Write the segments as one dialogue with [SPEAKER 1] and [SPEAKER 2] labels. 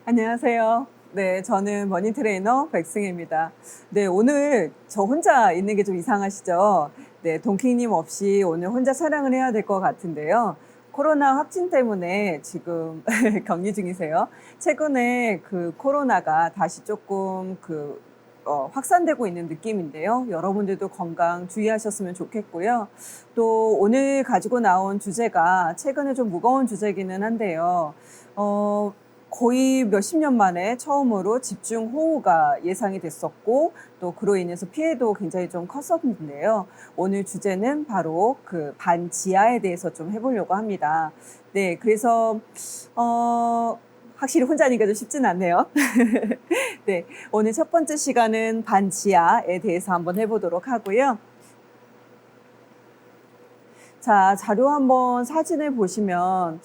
[SPEAKER 1] 안녕하세요. 네, 저는 머니 트레이너 백승혜입니다. 네, 오늘 저 혼자 있는 게 좀 이상하시죠? 네, 동키님 없이 오늘 혼자 촬영을 해야 될 것 같은데요. 코로나 확진 때문에 지금 격리 중이세요. 최근에 그 코로나가 다시 조금 확산되고 있는 느낌인데요. 여러분들도 건강 주의하셨으면 좋겠고요. 또 오늘 가지고 나온 주제가 최근에 좀 무거운 주제기는 한데요. 어, 거의 몇십 년 만에 처음으로 집중호우가 예상이 됐었고, 또 그로 인해서 피해도 굉장히 좀 컸었는데요. 오늘 주제는 바로 그 반지하에 대해서 좀 해보려고 합니다. 네, 그래서 확실히 혼자니까 좀 쉽진 않네요. 네, 오늘 첫 번째 시간은 반지하에 대해서 한번 해보도록 하고요. 자, 자료 한번 사진을 보시면,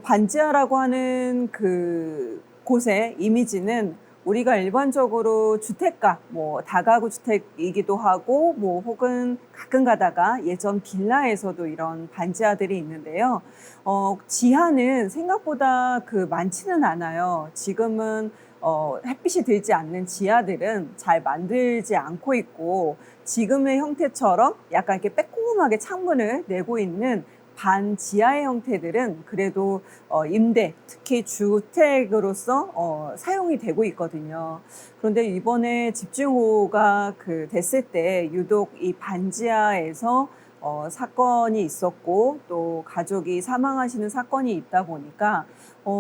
[SPEAKER 1] 반지하라고 하는 그 곳의 이미지는 우리가 일반적으로 주택가, 뭐, 다가구 주택이기도 하고, 뭐, 혹은 가끔 가다가 예전 빌라에서도 이런 반지하들이 있는데요. 지하는 생각보다 많지는 않아요. 지금은 햇빛이 들지 않는 지하들은 잘 만들지 않고 있고, 지금의 형태처럼 약간 이렇게 빼꼼하게 창문을 내고 있는 반지하의 형태들은 그래도 임대, 특히 주택으로서 사용이 되고 있거든요. 그런데 이번에 집중호우가 됐을 때 유독 이 반지하에서 사건이 있었고 또 가족이 사망하시는 사건이 있다 보니까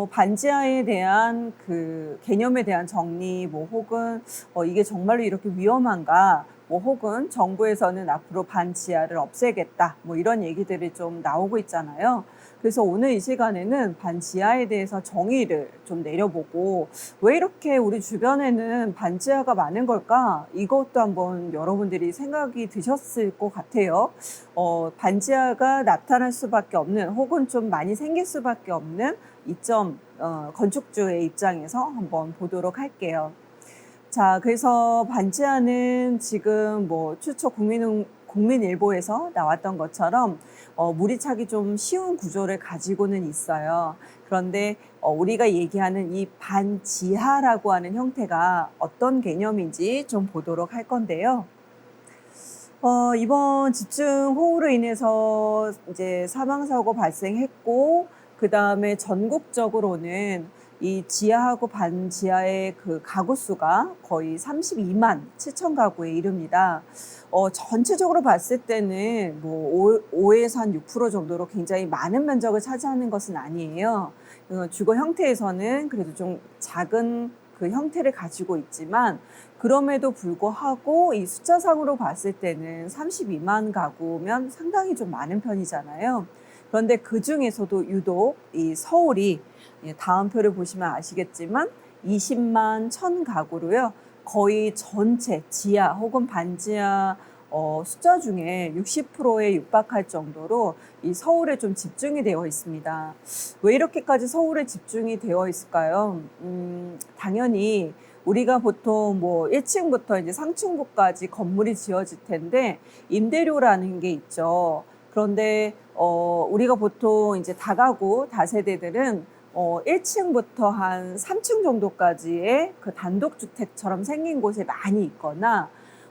[SPEAKER 1] 반지하에 대한 그 개념에 대한 정리 뭐 혹은 이게 정말로 이렇게 위험한가 뭐 혹은 정부에서는 앞으로 반지하를 없애겠다 뭐 이런 얘기들이 좀 나오고 있잖아요. 그래서 오늘 이 시간에는 반지하에 대해서 정의를 좀 내려보고 왜 이렇게 우리 주변에는 반지하가 많은 걸까? 이것도 한번 여러분들이 생각이 드셨을 것 같아요. 반지하가 나타날 수밖에 없는 혹은 좀 많이 생길 수밖에 없는 이점 건축주의 입장에서 한번 보도록 할게요. 자, 그래서 반지하는 지금 뭐 추초 국민일보에서 나왔던 것처럼 물이 차기 좀 쉬운 구조를 가지고는 있어요. 그런데 우리가 얘기하는 이 반지하라고 하는 형태가 어떤 개념인지 좀 보도록 할 건데요. 이번 집중호우로 인해서 이제 사망사고 발생했고, 그 다음에 전국적으로는 이 지하하고 반지하의 그 가구 수가 거의 32만 7천 가구에 이릅니다. 전체적으로 봤을 때는 뭐 5에서 한 6% 정도로 굉장히 많은 면적을 차지하는 것은 아니에요. 주거 형태에서는 그래도 좀 작은 그 형태를 가지고 있지만, 그럼에도 불구하고 이 숫자상으로 봤을 때는 32만 가구면 상당히 좀 많은 편이잖아요. 그런데 그 중에서도 유독 이 서울이 다음 표를 보시면 아시겠지만 20만 1천 가구로요. 거의 전체 지하 혹은 반지하 숫자 중에 60%에 육박할 정도로 이 서울에 좀 집중이 되어 있습니다. 왜 이렇게까지 서울에 집중이 되어 있을까요? 당연히 우리가 보통 뭐 1층부터 이제 상층부까지 건물이 지어질 텐데 임대료라는 게 있죠. 그런데 우리가 보통 이제 다가구 다세대들은 1층부터 한 3층 정도까지의 그 단독주택처럼 생긴 곳에 많이 있거나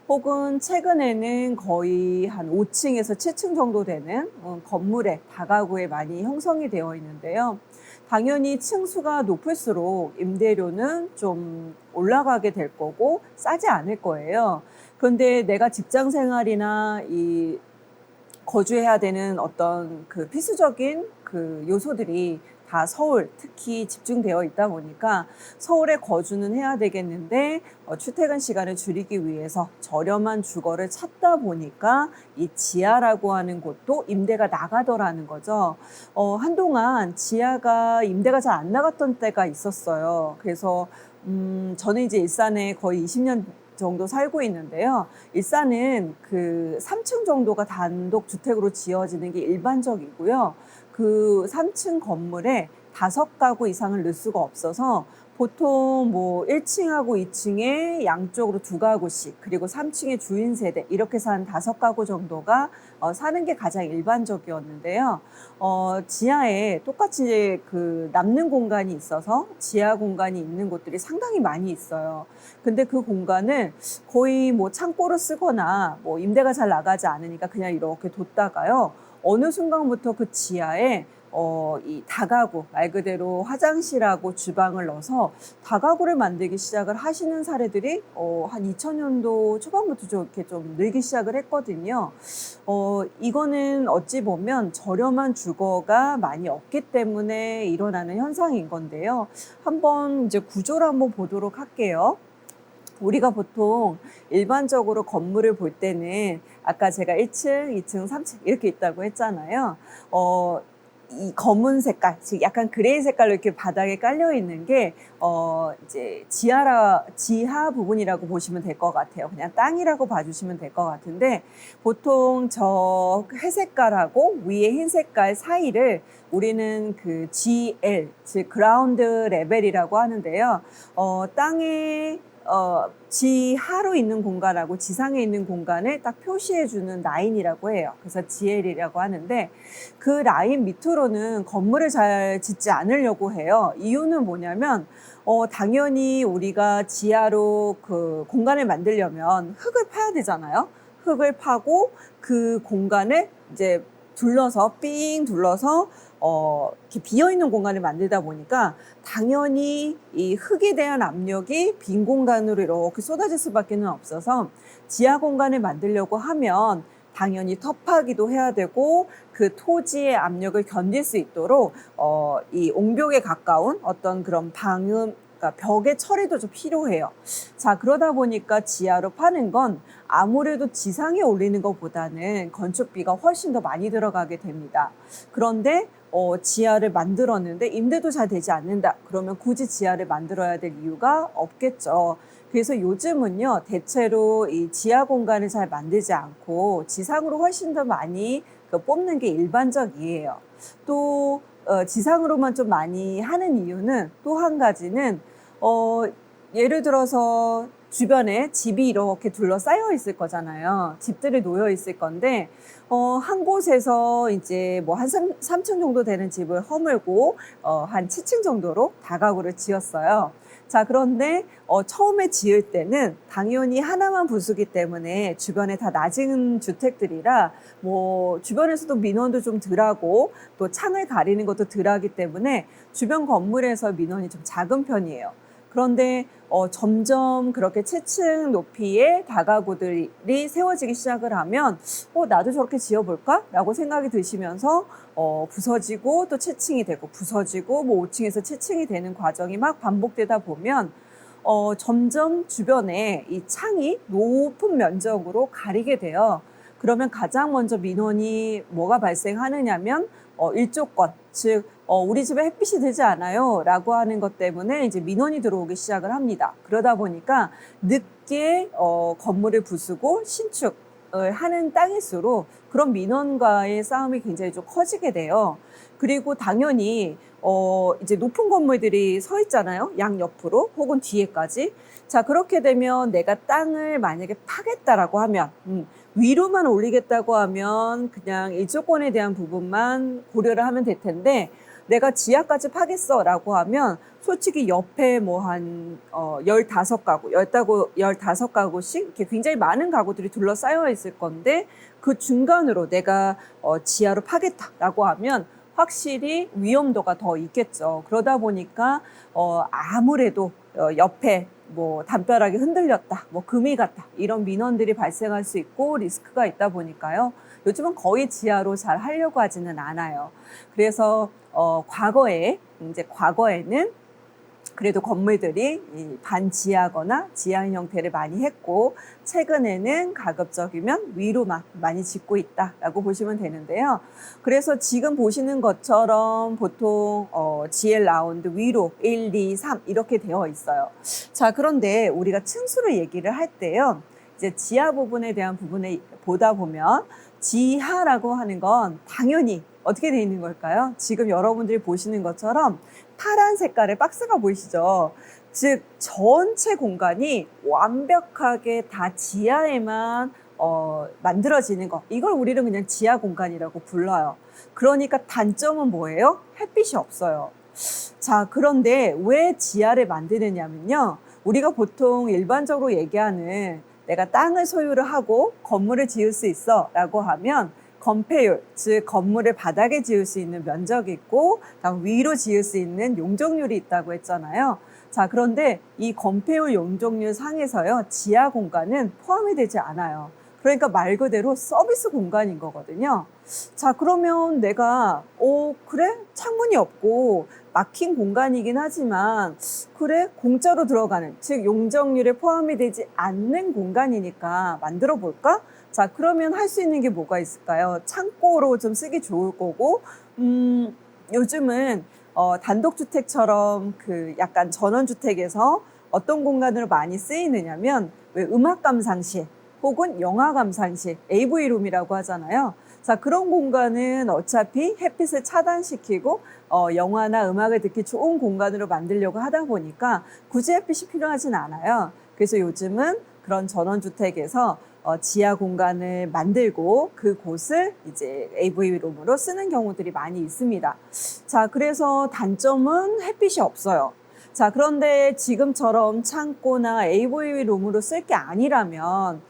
[SPEAKER 1] 혹은 최근에는 거의 한 5층에서 7층 정도 되는 건물에 다가구에 많이 형성이 되어 있는데요. 당연히 층수가 높을수록 임대료는 좀 올라가게 될 거고 싸지 않을 거예요. 그런데 내가 직장 생활이나 이 거주해야 되는 어떤 그 필수적인 그 요소들이 다 서울 특히 집중되어 있다 보니까 서울에 거주는 해야 되겠는데 출퇴근 시간을 줄이기 위해서 저렴한 주거를 찾다 보니까 이 지하라고 하는 곳도 임대가 나가더라는 거죠. 한동안 지하가 임대가 잘 안 나갔던 때가 있었어요. 그래서 저는 이제 일산에 거의 20년 정도 살고 있는데요. 일산은 그 3층 정도가 단독 주택으로 지어지는 게 일반적이고요. 그 3층 건물에 5가구 이상을 넣을 수가 없어서 보통 뭐 1층하고 2층에 양쪽으로 2가구씩, 그리고 3층에 주인 세대 이렇게 산 5가구 정도가 사는 게 가장 일반적이었는데요. 지하에 똑같이 이제 그 남는 공간이 있어서 지하 공간이 있는 곳들이 상당히 많이 있어요. 근데 그 공간을 거의 뭐 창고로 쓰거나 뭐 임대가 잘 나가지 않으니까 그냥 이렇게 뒀다가요. 어느 순간부터 그 지하에 이 다가구, 말 그대로 화장실하고 주방을 넣어서 다가구를 만들기 시작을 하시는 사례들이 한 2000년도 초반부터 이렇게 좀 늘기 시작을 했거든요. 이거는 어찌 보면 저렴한 주거가 많이 없기 때문에 일어나는 현상인 건데요. 한번 이제 구조를 한번 보도록 할게요. 우리가 보통 일반적으로 건물을 볼 때는 아까 제가 1층, 2층, 3층 이렇게 있다고 했잖아요. 이 검은 색깔, 즉 약간 그레이 색깔로 이렇게 바닥에 깔려 있는 게 이제 지하 부분이라고 보시면 될 것 같아요. 그냥 땅이라고 봐주시면 될 것 같은데, 보통 저 회색깔하고 위에 흰 색깔 사이를 우리는 그 GL, 즉 그라운드 레벨이라고 하는데요. 땅에 지하로 있는 공간하고 지상에 있는 공간을 딱 표시해주는 라인이라고 해요. 그래서 GL이라고 하는데, 그 라인 밑으로는 건물을 잘 짓지 않으려고 해요. 이유는 뭐냐면, 당연히 우리가 지하로 그 공간을 만들려면 흙을 파야 되잖아요. 흙을 파고 그 공간을 이제 삥 둘러서 이렇게 비어있는 공간을 만들다 보니까 당연히 이 흙에 대한 압력이 빈 공간으로 이렇게 쏟아질 수밖에 없어서, 지하 공간을 만들려고 하면 당연히 터파기도 해야 되고 그 토지의 압력을 견딜 수 있도록 이 옹벽에 가까운 어떤 그런 그러니까 벽의 처리도 좀 필요해요. 자, 그러다 보니까 지하로 파는 건 아무래도 지상에 올리는 것보다는 건축비가 훨씬 더 많이 들어가게 됩니다. 그런데 지하를 만들었는데 임대도 잘 되지 않는다. 그러면 굳이 지하를 만들어야 될 이유가 없겠죠. 그래서 요즘은요, 대체로 이 지하 공간을 잘 만들지 않고 지상으로 훨씬 더 많이 뽑는 게 일반적이에요. 또 지상으로만 좀 많이 하는 이유는 또 한 가지는 예를 들어서 주변에 집이 이렇게 둘러싸여 있을 거잖아요. 집들이 놓여 있을 건데 한 곳에서 이제 뭐 한 3층 정도 되는 집을 허물고 한 7층 정도로 다가구를 지었어요. 자, 그런데 처음에 지을 때는 당연히 하나만 부수기 때문에 주변에 다 낮은 주택들이라 뭐 주변에서도 민원도 좀 덜하고 또 창을 가리는 것도 덜하기 때문에 주변 건물에서 민원이 좀 작은 편이에요. 그런데 점점 그렇게 7층 높이의 다가구들이 세워지기 시작을 하면 나도 저렇게 지어볼까? 라고 생각이 드시면서 부서지고 또 7층이 되고 부서지고 뭐 5층에서 7층이 되는 과정이 막 반복되다 보면 점점 주변에 이 창이 높은 면적으로 가리게 돼요. 그러면 가장 먼저 민원이 뭐가 발생하느냐면 일조권, 즉 우리 집에 햇빛이 들지 않아요 라고 하는 것 때문에 이제 민원이 들어오기 시작을 합니다. 그러다 보니까 늦게 건물을 부수고 신축을 하는 땅일수록 그런 민원과의 싸움이 굉장히 좀 커지게 돼요. 그리고 당연히 이제 높은 건물들이 서 있잖아요. 양옆으로 혹은 뒤에까지. 자, 그렇게 되면 내가 땅을 만약에 파겠다라고 하면 위로만 올리겠다고 하면 그냥 일조권에 대한 부분만 고려를 하면 될 텐데, 내가 지하까지 파겠어 라고 하면 솔직히 옆에 뭐 한 15가구, 15가구씩 이렇게 굉장히 많은 가구들이 둘러싸여 있을 건데, 그 중간으로 내가 지하로 파겠다라고 하면 확실히 위험도가 더 있겠죠. 그러다 보니까 아무래도 옆에 뭐 담벼락이 흔들렸다, 뭐 금이 갔다 이런 민원들이 발생할 수 있고 리스크가 있다 보니까요. 요즘은 거의 지하로 잘 하려고 하지는 않아요. 그래서 과거에는 그래도 건물들이 반지하거나 지하인 형태를 많이 했고, 최근에는 가급적이면 위로만 많이 짓고 있다라고 보시면 되는데요. 그래서 지금 보시는 것처럼 보통 GL 라운드 위로 1, 2, 3 이렇게 되어 있어요. 자, 그런데 우리가 층수를 얘기를 할 때요, 이제 지하 부분에 대한 부분에 보다 보면 지하라고 하는 건 당연히 어떻게 되어 있는 걸까요? 지금 여러분들이 보시는 것처럼 파란 색깔의 박스가 보이시죠? 즉 전체 공간이 완벽하게 다 지하에만 만들어지는 거, 이걸 우리는 그냥 지하 공간이라고 불러요. 그러니까 단점은 뭐예요? 햇빛이 없어요. 자, 그런데 왜 지하를 만드느냐면요, 우리가 보통 일반적으로 얘기하는 내가 땅을 소유를 하고 건물을 지을 수 있어 라고 하면 건폐율, 즉 건물을 바닥에 지을 수 있는 면적이 있고 위로 지을 수 있는 용적률이 있다고 했잖아요. 자, 그런데 이 건폐율 용적률 상에서요, 지하 공간은 포함이 되지 않아요. 그러니까 말 그대로 서비스 공간인 거거든요. 자, 그러면 내가 그래? 창문이 없고 막힌 공간이긴 하지만 그래? 공짜로 들어가는, 즉 용적률에 포함이 되지 않는 공간이니까 만들어 볼까? 자, 그러면 할 수 있는 게 뭐가 있을까요? 창고로 좀 쓰기 좋을 거고, 요즘은 단독주택처럼 그 약간 전원주택에서 어떤 공간으로 많이 쓰이느냐면 왜 음악 감상실 혹은 영화 감상실, AV룸이라고 하잖아요. 자, 그런 공간은 어차피 햇빛을 차단시키고 영화나 음악을 듣기 좋은 공간으로 만들려고 하다 보니까 굳이 햇빛이 필요하진 않아요. 그래서 요즘은 그런 전원주택에서 지하 공간을 만들고 그곳을 이제 AV룸으로 쓰는 경우들이 많이 있습니다. 자, 그래서 단점은 햇빛이 없어요. 자, 그런데 지금처럼 창고나 AV룸으로 쓸 게 아니라면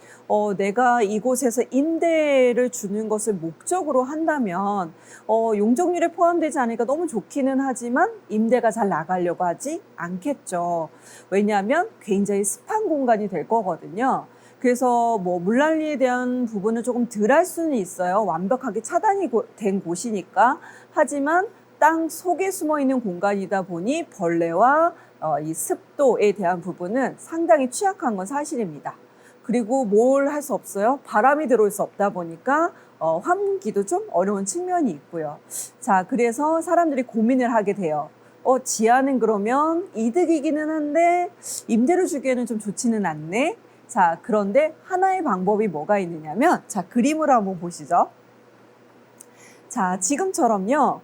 [SPEAKER 1] 내가 이곳에서 임대를 주는 것을 목적으로 한다면 용적률에 포함되지 않으니까 너무 좋기는 하지만 임대가 잘 나가려고 하지 않겠죠. 왜냐하면 굉장히 습한 공간이 될 거거든요. 그래서 뭐 물난리에 대한 부분은 조금 덜 할 수는 있어요. 완벽하게 차단이 된 곳이니까. 하지만 땅 속에 숨어 있는 공간이다 보니 벌레와 이 습도에 대한 부분은 상당히 취약한 건 사실입니다. 그리고 뭘 할 수 없어요? 바람이 들어올 수 없다 보니까 환기도 좀 어려운 측면이 있고요. 자, 그래서 사람들이 고민을 하게 돼요. 지하는 그러면 이득이기는 한데 임대로 주기에는 좀 좋지는 않네. 자, 그런데 하나의 방법이 뭐가 있느냐면, 자, 그림으로 한번 보시죠. 자, 지금처럼요,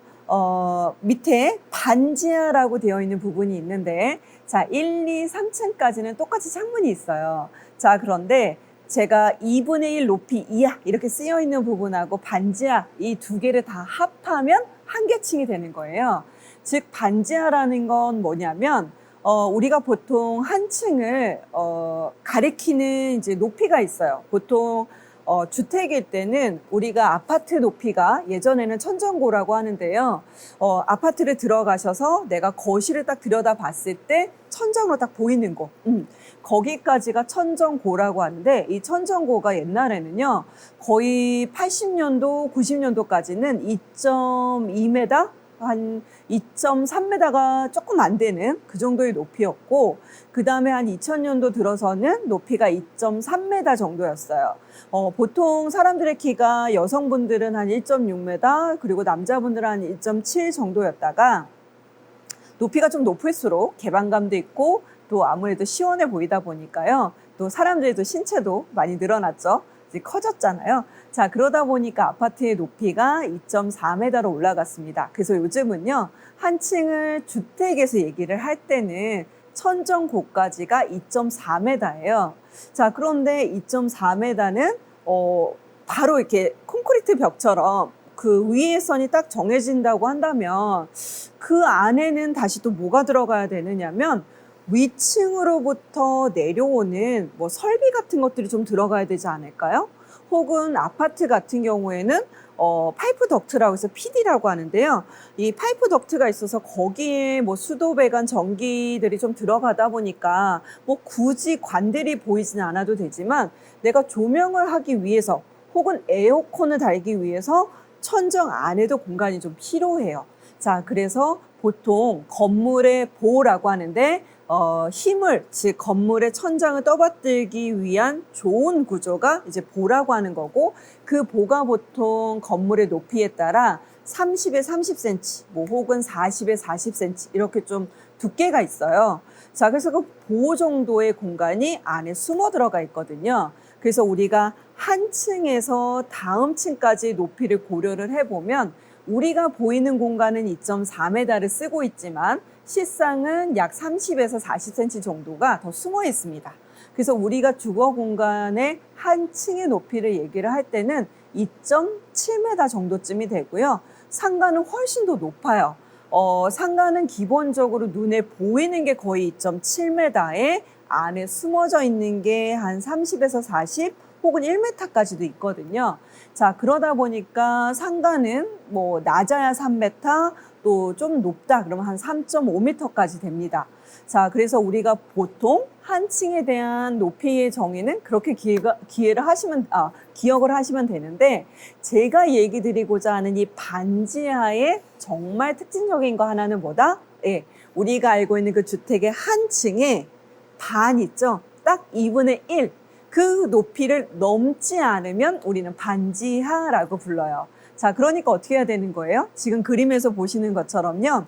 [SPEAKER 1] 밑에 반지하라고 되어 있는 부분이 있는데, 자, 1, 2, 3층까지는 똑같이 창문이 있어요. 자, 그런데 제가 2분의 1 높이 이하 이렇게 쓰여 있는 부분하고 반지하 이 두 개를 다 합하면 한 개층이 되는 거예요. 즉, 반지하라는 건 뭐냐면, 우리가 보통 한 층을 가리키는 이제 높이가 있어요. 보통 주택일 때는 우리가 아파트 높이가 예전에는 천정고라고 하는데요. 아파트를 들어가셔서 내가 거실을 딱 들여다 봤을 때 천정으로 딱 보이는 곳. 거기까지가 천정고라고 하는데, 이 천정고가 옛날에는요, 거의 80년도, 90년도까지는 2.2m? 한 2.3m가 조금 안 되는 그 정도의 높이였고, 그 다음에 한 2000년도 들어서는 높이가 2.3m 정도였어요. 보통 사람들의 키가 여성분들은 한 1.6m, 그리고 남자분들은 한 1.7 정도였다가 높이가 좀 높을수록 개방감도 있고 또 아무래도 시원해 보이다 보니까요, 또 사람들의 신체도 많이 늘어났죠. 이제 커졌잖아요. 자, 그러다 보니까 아파트의 높이가 2.4m로 올라갔습니다. 그래서 요즘은요, 한 층을 주택에서 얘기를 할 때는 천정고까지가 2.4m예요. 자, 그런데 2.4m는 바로 이렇게 콘크리트 벽처럼 그 위의 선이 딱 정해진다고 한다면 그 안에는 다시 또 뭐가 들어가야 되느냐면 위층으로부터 내려오는 뭐 설비 같은 것들이 좀 들어가야 되지 않을까요? 혹은 아파트 같은 경우에는 파이프 덕트라고 해서 PD라고 하는데요. 이 파이프 덕트가 있어서 거기에 뭐 수도 배관 전기들이 좀 들어가다 보니까 뭐 굳이 관들이 보이지는 않아도 되지만 내가 조명을 하기 위해서 혹은 에어컨을 달기 위해서 천정 안에도 공간이 좀 필요해요. 자, 그래서 보통 건물의 보호라고 하는데 힘을, 즉 건물의 천장을 떠받들기 위한 좋은 구조가 이제 보라고 하는 거고, 그 보가 보통 건물의 높이에 따라 30에 30cm, 뭐 혹은 40에 40cm 이렇게 좀 두께가 있어요. 자, 그래서 그 보 정도의 공간이 안에 숨어 들어가 있거든요. 그래서 우리가 한 층에서 다음 층까지 높이를 고려를 해보면 우리가 보이는 공간은 2.4m를 쓰고 있지만 실상은 약 30에서 40cm 정도가 더 숨어 있습니다. 그래서 우리가 주거 공간의 한 층의 높이를 얘기를 할 때는 2.7m 정도쯤이 되고요. 상가는 훨씬 더 높아요. 상가는 기본적으로 눈에 보이는 게 거의 2.7m에 안에 숨어져 있는 게 한 30에서 40 혹은 1m까지도 있거든요. 자, 그러다 보니까 상가는 뭐 낮아야 3m, 또 좀 높다 그러면 한 3.5m까지 됩니다. 자, 그래서 우리가 보통 한 층에 대한 높이의 정의는 그렇게 기억을 하시면 되는데, 제가 얘기 드리고자 하는 이 반지하의 정말 특징적인 거 하나는 뭐다? 예, 우리가 알고 있는 그 주택의 한 층에 반 있죠? 딱 2분의 1. 그 높이를 넘지 않으면 우리는 반지하라고 불러요. 자, 그러니까 어떻게 해야 되는 거예요? 지금 그림에서 보시는 것처럼요.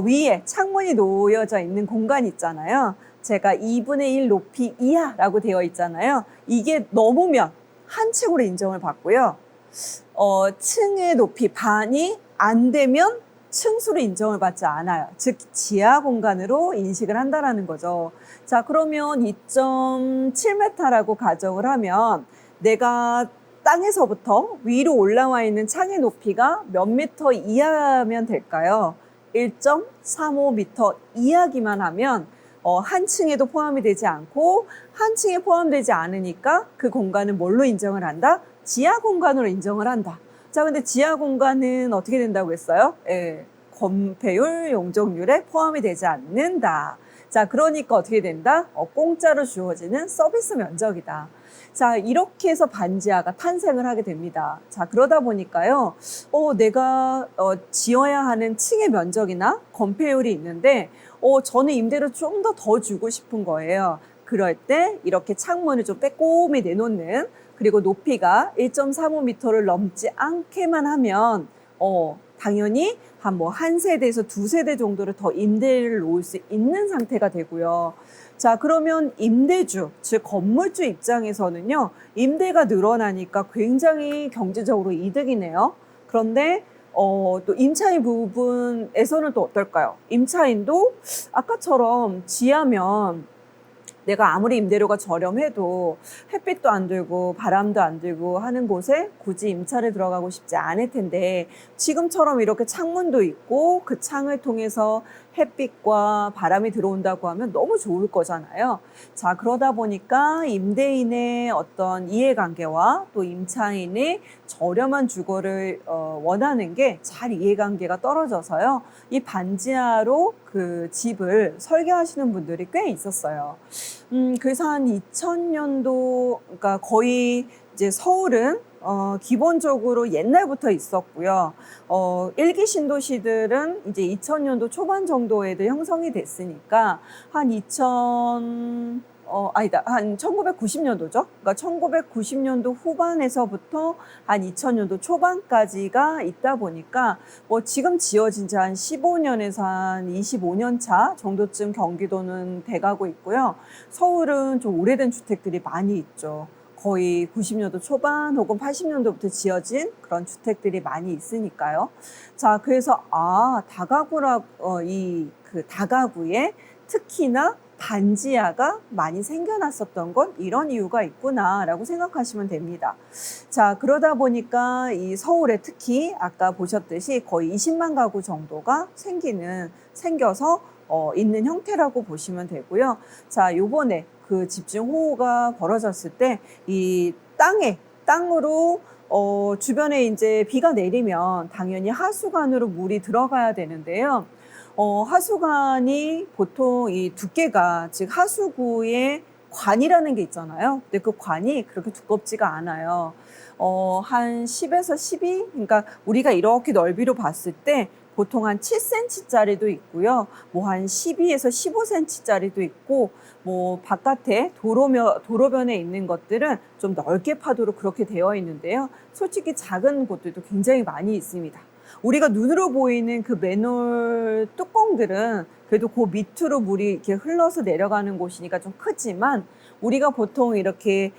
[SPEAKER 1] 위에 창문이 놓여져 있는 공간 있잖아요. 제가 2분의 1 높이 이하라고 되어 있잖아요. 이게 넘으면 한 층으로 인정을 받고요. 층의 높이 반이 안 되면 층수로 인정을 받지 않아요. 즉 지하 공간으로 인식을 한다라는 거죠. 자, 그러면 2.7m라고 가정을 하면 내가 땅에서부터 위로 올라와 있는 창의 높이가 몇 미터 이하면 될까요? 1.35m 이하기만 하면 한 층에도 포함이 되지 않고 한 층에 포함되지 않으니까 그 공간은 뭘로 인정을 한다? 지하 공간으로 인정을 한다. 자, 근데 지하 공간은 어떻게 된다고 했어요? 예, 건폐율, 용적률에 포함이 되지 않는다. 자, 그러니까 어떻게 된다? 공짜로 주어지는 서비스 면적이다. 자, 이렇게 해서 반지하가 탄생을 하게 됩니다. 자, 그러다 보니까요, 내가 지어야 하는 층의 면적이나 건폐율이 있는데, 저는 임대료 좀 더 주고 싶은 거예요. 그럴 때 이렇게 창문을 좀 빼꼼히 내놓는, 그리고 높이가 1.35m를 넘지 않게만 하면 당연히 한 세대에서 두 세대 정도를 더 임대를 놓을 수 있는 상태가 되고요. 자, 그러면 임대주, 즉 건물주 입장에서는요, 임대가 늘어나니까 굉장히 경제적으로 이득이네요. 그런데 또 임차인 부분에서는 또 어떨까요? 임차인도 아까처럼 지하면 내가 아무리 임대료가 저렴해도 햇빛도 안 들고 바람도 안 들고 하는 곳에 굳이 임차를 들어가고 싶지 않을 텐데, 지금처럼 이렇게 창문도 있고 그 창을 통해서 햇빛과 바람이 들어온다고 하면 너무 좋을 거잖아요. 자, 그러다 보니까 임대인의 어떤 이해관계와 또 임차인의 저렴한 주거를 원하는 게 잘 이해관계가 떨어져서요, 이 반지하로 그 집을 설계하시는 분들이 꽤 있었어요. 그래서 한 2000년도, 그러니까 거의 이제 서울은 기본적으로 옛날부터 있었고요. 일기 신도시들은 이제 2000년도 초반 정도에도 형성이 됐으니까 한 1990년도죠. 그러니까 1990년도 후반에서부터 한 2000년도 초반까지가 있다 보니까 지금 지어진 지 한 15년에서 한 25년 차 정도쯤 경기도는 돼가고 있고요. 서울은 좀 오래된 주택들이 많이 있죠. 거의 90년도 초반 혹은 80년도부터 지어진 그런 주택들이 많이 있으니까요. 자, 그래서 다가구에 특히나 반지하가 많이 생겨났었던 건 이런 이유가 있구나라고 생각하시면 됩니다. 자, 그러다 보니까 이 서울에 특히 아까 보셨듯이 거의 20만 가구 정도가 생겨서 있는 형태라고 보시면 되고요. 자, 요번에 그 집중호우가 벌어졌을 때 이 땅으로 주변에 이제 비가 내리면 당연히 하수관으로 물이 들어가야 되는데요. 하수관이 보통 이 두께가, 즉 하수구의 관이라는 게 있잖아요. 근데 그 관이 그렇게 두껍지가 않아요. 한 10에서 12? 그러니까 우리가 이렇게 넓이로 봤을 때 보통 한 7cm짜리도 있고요. 한 12에서 15cm짜리도 있고, 바깥에 도로변에 있는 것들은 좀 넓게 파도록 그렇게 되어 있는데요. 솔직히 작은 곳들도 굉장히 많이 있습니다. 우리가 눈으로 보이는 그 맨홀 뚜껑들은 그래도 그 밑으로 물이 이렇게 흘러서 내려가는 곳이니까 좀 크지만, 우리가 보통 이렇게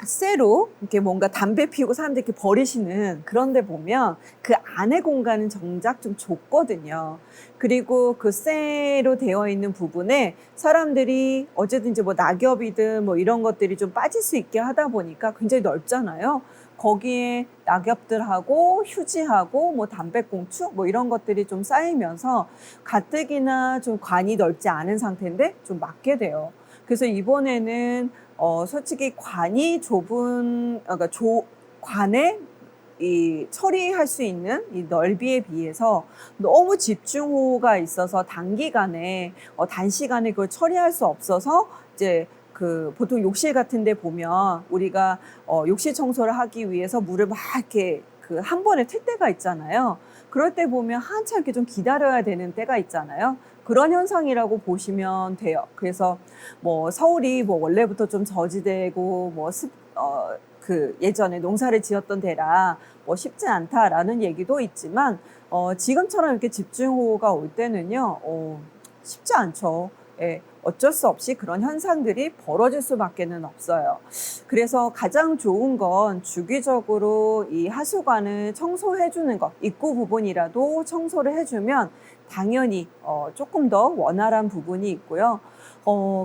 [SPEAKER 1] 쇠로 이렇게 뭔가 담배 피우고 사람들이 이렇게 버리시는 그런 데 보면 그 안에 공간은 정작 좀 좁거든요. 그리고 그 쇠로 되어 있는 부분에 사람들이 어쨌든 이제 뭐 낙엽이든 뭐 이런 것들이 좀 빠질 수 있게 하다 보니까 굉장히 넓잖아요. 거기에 낙엽들하고 휴지하고 뭐 담배꽁초 뭐 이런 것들이 좀 쌓이면서 가뜩이나 좀 관이 넓지 않은 상태인데 좀 막게 돼요. 그래서 이번에는 솔직히 관이 좁은, 그러니까 관에 이 처리할 수 있는 이 넓이에 비해서 너무 집중호우가 있어서 단기간에, 단시간에 그걸 처리할 수 없어서 이제 그 보통 욕실 같은 데 보면 우리가 욕실 청소를 하기 위해서 물을 막 이렇게 그 한 번에 틀 때가 있잖아요. 그럴 때 보면 한참 이렇게 좀 기다려야 되는 때가 있잖아요. 그런 현상이라고 보시면 돼요. 그래서 뭐 서울이 뭐 원래부터 좀 저지되고 뭐 그 예전에 농사를 지었던 데라 뭐 쉽지 않다라는 얘기도 있지만 지금처럼 이렇게 집중호우가 올 때는요 쉽지 않죠. 예, 어쩔 수 없이 그런 현상들이 벌어질 수밖에는 없어요. 그래서 가장 좋은 건 주기적으로 이 하수관을 청소해 주는 것, 입구 부분이라도 청소를 해주면 당연히 조금 더 원활한 부분이 있고요.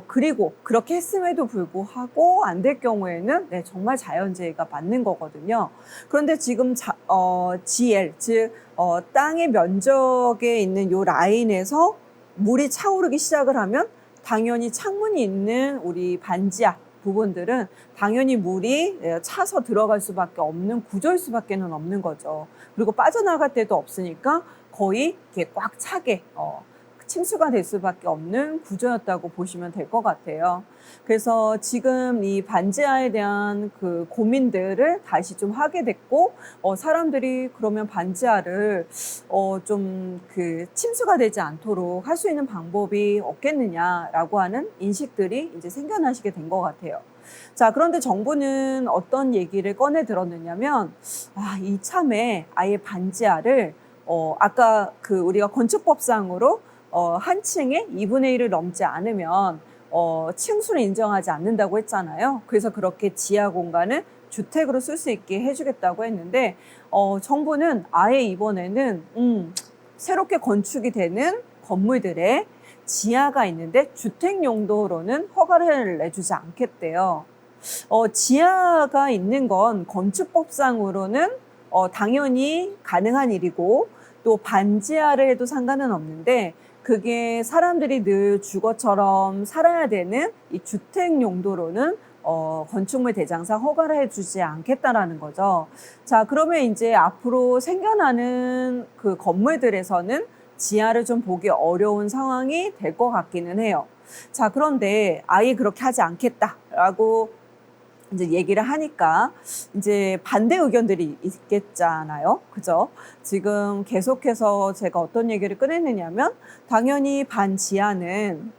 [SPEAKER 1] 그리고 그렇게 했음에도 불구하고 안 될 경우에는 네, 정말 자연재해가 맞는 거거든요. 그런데 지금 GL, 즉 땅의 면적에 있는 요 라인에서 물이 차오르기 시작을 하면 당연히 창문이 있는 우리 반지하 부분들은 당연히 물이 차서 들어갈 수밖에 없는 구조일 수밖에는 없는 거죠. 그리고 빠져나갈 데도 없으니까 거의 이렇게 꽉 차게 침수가 될 수밖에 없는 구조였다고 보시면 될 것 같아요. 그래서 지금 이 반지하에 대한 그 고민들을 다시 좀 하게 됐고, 사람들이 그러면 반지하를 좀 그 침수가 되지 않도록 할 수 있는 방법이 없겠느냐라고 하는 인식들이 이제 생겨나시게 된 것 같아요. 자, 그런데 정부는 어떤 얘기를 꺼내 들었느냐면, 이참에 아예 반지하를 아까 그 우리가 건축법상으로 한 층에 2분의 1을 넘지 않으면 층수를 인정하지 않는다고 했잖아요. 그래서 그렇게 지하 공간을 주택으로 쓸 수 있게 해주겠다고 했는데 정부는 아예 이번에는 새롭게 건축이 되는 건물들에 지하가 있는데 주택 용도로는 허가를 내주지 않겠대요. 지하가 있는 건 건축법상으로는 당연히 가능한 일이고 또 반지하를 해도 상관은 없는데 그게 사람들이 늘 주거처럼 살아야 되는 이 주택 용도로는 건축물 대장상 허가를 해주지 않겠다라는 거죠. 자, 그러면 이제 앞으로 생겨나는 그 건물들에서는 지하를 좀 보기 어려운 상황이 될 것 같기는 해요. 자, 그런데 아예 그렇게 하지 않겠다라고 이제 얘기를 하니까 이제 반대 의견들이 있겠잖아요. 그죠? 지금 계속해서 제가 어떤 얘기를 꺼냈느냐면 당연히 반지하는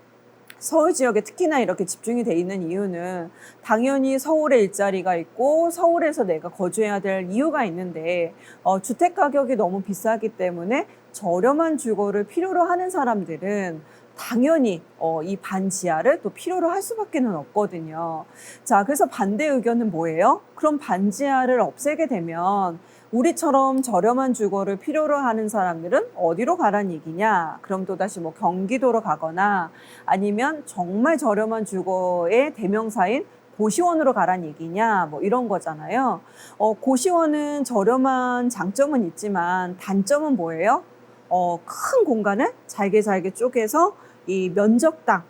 [SPEAKER 1] 서울 지역에 특히나 이렇게 집중이 돼 있는 이유는 당연히 서울에 일자리가 있고 서울에서 내가 거주해야 될 이유가 있는데 주택 가격이 너무 비싸기 때문에 저렴한 주거를 필요로 하는 사람들은 당연히 이 반지하를 또 필요로 할 수밖에는 없거든요. 자, 그래서 반대 의견은 뭐예요? 그럼 반지하를 없애게 되면 우리처럼 저렴한 주거를 필요로 하는 사람들은 어디로 가란 얘기냐? 그럼 또다시 뭐 경기도로 가거나 아니면 정말 저렴한 주거의 대명사인 고시원으로 가란 얘기냐? 뭐 이런 거잖아요. 고시원은 저렴한 장점은 있지만 단점은 뭐예요? 큰 공간을 잘게 쪼개서 이 면적당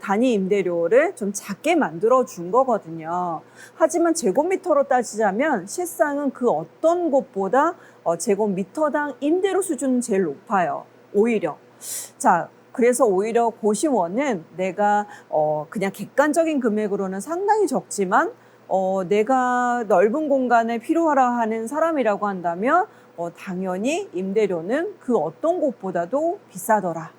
[SPEAKER 1] 단위 임대료를 좀 작게 만들어 준 거거든요. 하지만 제곱미터로 따지자면 실상은 그 어떤 곳보다 제곱미터당 임대료 수준은 제일 높아요. 오히려. 자, 그래서 오히려 고시원은 내가 그냥 객관적인 금액으로는 상당히 적지만 내가 넓은 공간을 필요하라 하는 사람이라고 한다면 당연히 임대료는 그 어떤 곳보다도 비싸더라.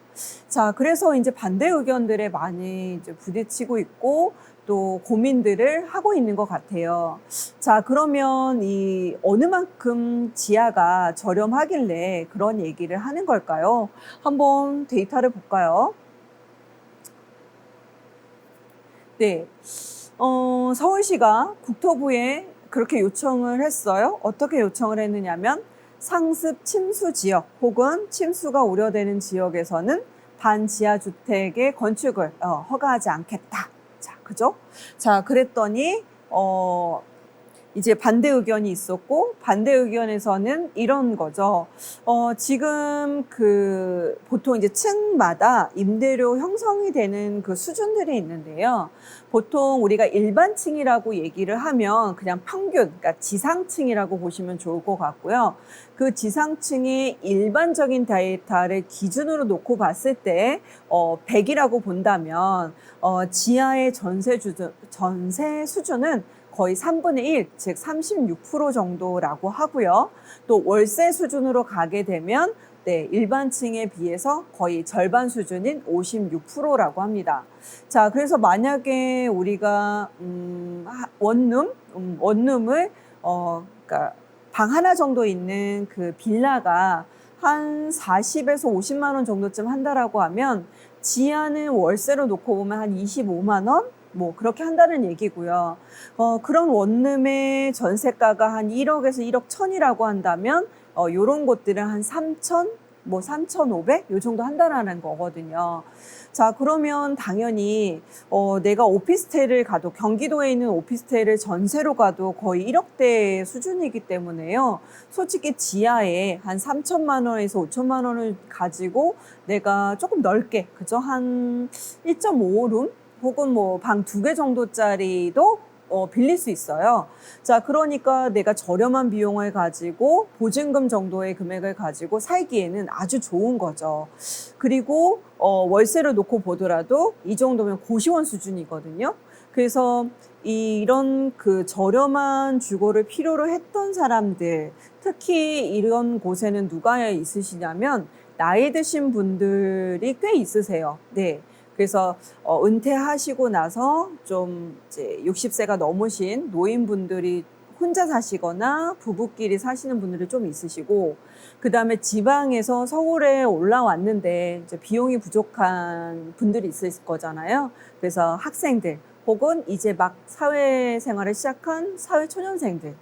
[SPEAKER 1] 자, 그래서 이제 반대 의견들에 많이 이제 부딪히고 있고 또 고민들을 하고 있는 것 같아요. 자, 그러면 이 어느 만큼 지하가 저렴하길래 그런 얘기를 하는 걸까요? 한번 데이터를 볼까요? 네. 서울시가 국토부에 그렇게 요청을 했어요. 어떻게 요청을 했느냐면 상습 침수 지역 혹은 침수가 우려되는 지역에서는 반지하 주택의 건축을 허가하지 않겠다. 자, 그죠? 자, 그랬더니 이제 반대 의견이 있었고, 반대 의견에서는 이런 거죠. 지금 보통 이제 층마다 임대료 형성이 되는 그 수준들이 있는데요. 보통 우리가 일반층이라고 얘기를 하면 그냥 평균, 그러니까 지상층이라고 보시면 좋을 것 같고요. 그 지상층의 일반적인 데이터를 기준으로 놓고 봤을 때, 100이라고 본다면, 지하의 전세 수준은 거의 3분의 1, 즉 36% 정도라고 하고요. 또 월세 수준으로 가게 되면 일반층에 비해서 거의 절반 수준인 56%라고 합니다. 자, 그래서 만약에 우리가 원룸을 그러니까 방 하나 정도 있는 그 빌라가 한 40에서 50만 원 정도쯤 한다라고 하면 지하는 월세로 놓고 보면 한 25만 원? 뭐 그렇게 한다는 얘기고요. 그런 원룸의 전세가가 한 1억에서 1억 1천이라고 한다면 요런 곳들은 한 3천, 뭐 3,500? 요 정도 한다라는 거거든요. 자, 그러면 당연히 내가 오피스텔을 가도 경기도에 있는 오피스텔을 전세로 가도 거의 1억대 수준이기 때문에요. 솔직히 지하에 한 3천만 원에서 5천만 원을 가지고 내가 조금 넓게, 그죠? 한 1.5룸? 혹은 뭐 방 2개 정도짜리도 빌릴 수 있어요. 자, 그러니까 내가 저렴한 비용을 가지고 보증금 정도의 금액을 가지고 살기에는 아주 좋은 거죠. 그리고 월세를 놓고 보더라도 이 정도면 고시원 수준이거든요. 그래서 이런 그 저렴한 주거를 필요로 했던 사람들, 특히 이런 곳에는 누가 있으시냐면 나이 드신 분들이 꽤 있으세요. 네. 그래서 은퇴하시고 나서 좀 이제 60세가 넘으신 노인분들이 혼자 사시거나 부부끼리 사시는 분들이 좀 있으시고, 그 다음에 지방에서 서울에 올라왔는데 이제 비용이 부족한 분들이 있을 거잖아요. 그래서 학생들 혹은 이제 막 사회생활을 시작한 사회초년생들,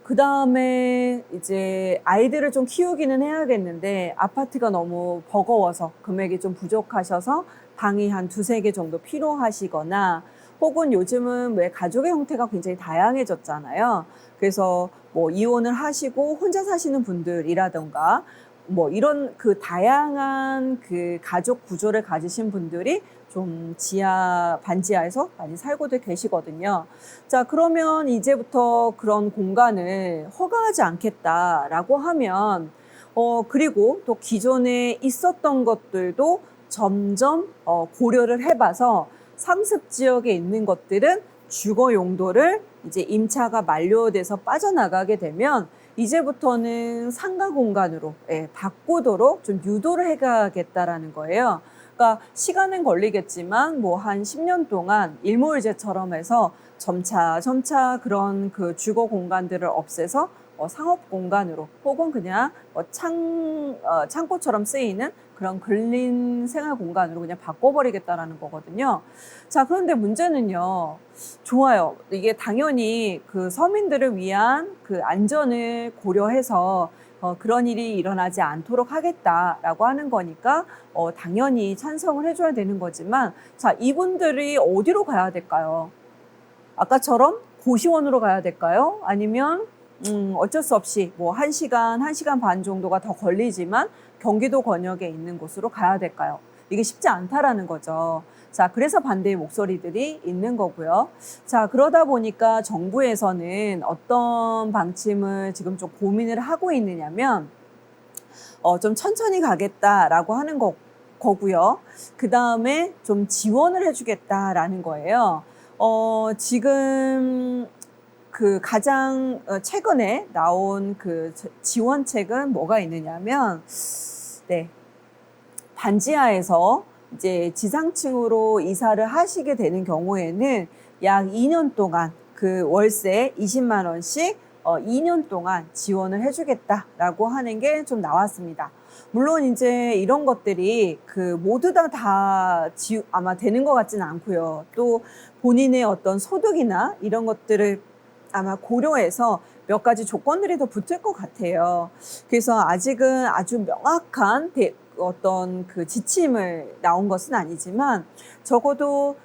[SPEAKER 1] 그 다음에 이제 아이들을 좀 키우기는 해야겠는데 아파트가 너무 버거워서 금액이 좀 부족하셔서 방이 한 2-3개 정도 필요하시거나, 혹은 요즘은 왜 가족의 형태가 굉장히 다양해졌잖아요. 그래서 뭐 이혼을 하시고 혼자 사시는 분들이라던가 뭐 이런 그 다양한 그 가족 구조를 가지신 분들이 좀 반지하에서 많이 살고들 계시거든요. 자, 그러면 이제부터 그런 공간을 허가하지 않겠다라고 하면, 그리고 또 기존에 있었던 것들도 점점 고려를 해봐서 상습 지역에 있는 것들은 주거 용도를 이제 임차가 만료돼서 빠져나가게 되면 이제부터는 상가 공간으로 바꾸도록 좀 유도를 해가겠다라는 거예요. 그러니까 시간은 걸리겠지만 뭐 한 10년 동안 일몰제처럼 해서 점차 그런 그 주거 공간들을 없애서 상업 공간으로 혹은 그냥 창고처럼 쓰이는 그런 근린 생활 공간으로 그냥 바꿔버리겠다라는 거거든요. 자, 그런데 문제는요. 좋아요. 이게 당연히 그 서민들을 위한 그 안전을 고려해서 그런 일이 일어나지 않도록 하겠다라고 하는 거니까 당연히 찬성을 해줘야 되는 거지만, 자, 이분들이 어디로 가야 될까요? 아까처럼 고시원으로 가야 될까요? 아니면 어쩔 수 없이 뭐 1시간, 1시간 반 정도가 더 걸리지만 경기도 권역에 있는 곳으로 가야 될까요? 이게 쉽지 않다라는 거죠. 자, 그래서 반대의 목소리들이 있는 거고요. 자, 그러다 보니까 정부에서는 어떤 방침을 지금 좀 고민을 하고 있느냐면, 좀 천천히 가겠다라고 하는 거고요. 그 다음에 좀 지원을 해주겠다라는 거예요. 지금 그 가장 최근에 나온 그 지원책은 뭐가 있느냐면, 반지하에서 이제 지상층으로 이사를 하시게 되는 경우에는 약 2년 동안 그 월세 20만 원씩 2년 동안 지원을 해주겠다라고 하는 게 좀 나왔습니다. 물론 이제 이런 것들이 그 모두 다 아마 되는 것 같지는 않고요. 또 본인의 어떤 소득이나 이런 것들을 아마 고려해서 몇 가지 조건들이 더 붙을 것 같아요. 그래서 아직은 아주 명확한 어떤 그 지침을 나온 것은 아니지만 적어도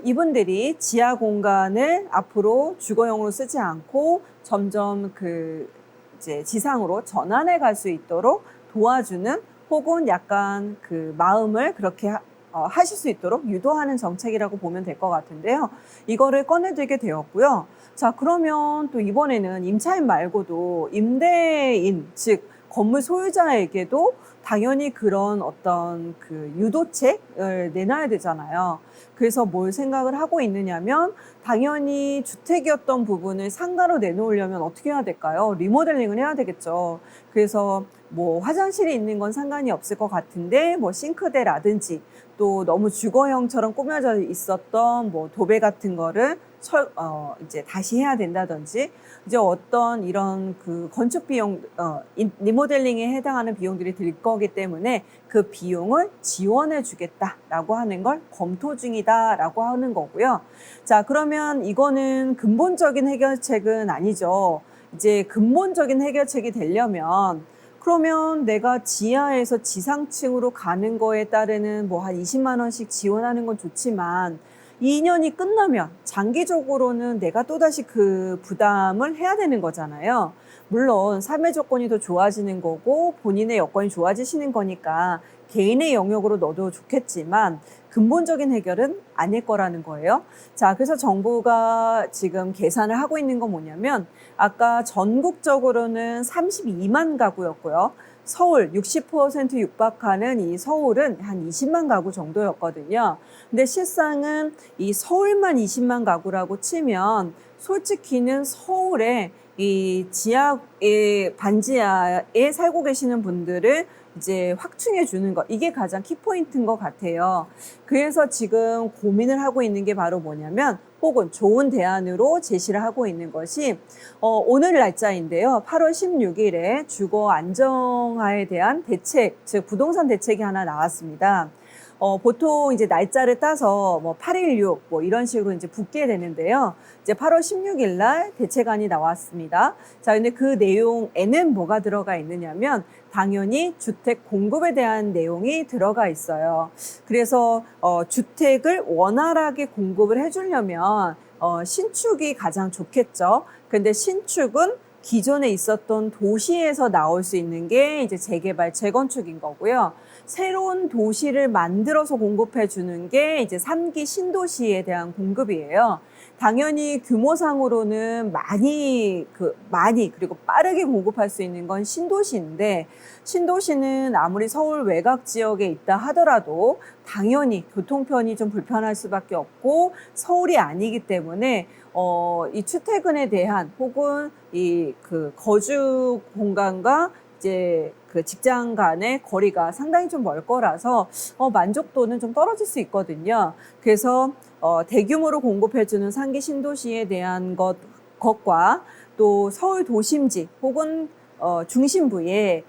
[SPEAKER 1] 이분들이 지하 공간을 앞으로 주거용으로 쓰지 않고 점점 그 이제 지상으로 전환해 갈 수 있도록 도와주는 혹은 약간 그 마음을 그렇게 하실 수 있도록 유도하는 정책이라고 보면 될 것 같은데요. 이거를 꺼내들게 되었고요. 자, 그러면 또 이번에는 임차인 말고도 임대인, 즉 건물 소유자에게도 당연히 그런 어떤 그 유도책을 내놔야 되잖아요. 그래서 뭘 생각을 하고 있느냐면 당연히 주택이었던 부분을 상가로 내놓으려면 어떻게 해야 될까요? 리모델링을 해야 되겠죠. 그래서 뭐 화장실이 있는 건 상관이 없을 것 같은데 뭐 싱크대라든지 또 너무 주거형처럼 꾸며져 있었던 뭐 도배 같은 거를 이제 다시 해야 된다든지 이제 어떤 이런 그 건축 비용, 리모델링에 해당하는 비용들이 들 거기 때문에 그 비용을 지원해 주겠다라고 하는 걸 검토 중이다라고 하는 거고요. 자, 그러면 이거는 근본적인 해결책은 아니죠. 이제 근본적인 해결책이 되려면 그러면 내가 지하에서 지상층으로 가는 거에 따르는 뭐 한 20만 원씩 지원하는 건 좋지만 2년이 끝나면 장기적으로는 내가 또다시 그 부담을 해야 되는 거잖아요. 물론 삶의 조건이 더 좋아지는 거고 본인의 여건이 좋아지시는 거니까 개인의 영역으로 넣어도 좋겠지만 근본적인 해결은 아닐 거라는 거예요. 자, 그래서 정부가 지금 계산을 하고 있는 건 뭐냐면 아까 전국적으로는 32만 가구였고요. 서울 60% 육박하는 이 서울은 한 20만 가구 정도였거든요. 근데 실상은 이 서울만 20만 가구라고 치면 솔직히는 서울에 이 지하의 반지하에 살고 계시는 분들을 이제 확충해 주는 것, 이게 가장 키포인트인 것 같아요. 그래서 지금 고민을 하고 있는 게 바로 뭐냐면 혹은 좋은 대안으로 제시를 하고 있는 것이 오늘 날짜인데요. 8월 16일에 주거 안정화에 대한 대책, 즉 부동산 대책이 하나 나왔습니다. 보통 이제 날짜를 따서 뭐 816 뭐 이런 식으로 이제 붙게 되는데요. 이제 8월 16일 날 대책안이 나왔습니다. 자, 근데 그 내용에는 뭐가 들어가 있느냐면 당연히 주택 공급에 대한 내용이 들어가 있어요. 그래서 주택을 원활하게 공급을 해주려면 신축이 가장 좋겠죠. 근데 신축은 기존에 있었던 도시에서 나올 수 있는 게 이제 재개발, 재건축인 거고요. 새로운 도시를 만들어서 공급해 주는 게 이제 3기 신도시에 대한 공급이에요. 당연히 규모상으로는 많이 그리고 빠르게 공급할 수 있는 건 신도시인데 신도시는 아무리 서울 외곽 지역에 있다 하더라도 당연히 교통편이 좀 불편할 수밖에 없고 서울이 아니기 때문에 이 출퇴근에 대한 혹은 이 그 거주 공간과 이제 그 직장 간의 거리가 상당히 좀 멀 거라서 만족도는 좀 떨어질 수 있거든요. 그래서 대규모로 공급해주는 상기 신도시에 대한 것과 또 서울 도심지 혹은 중심부에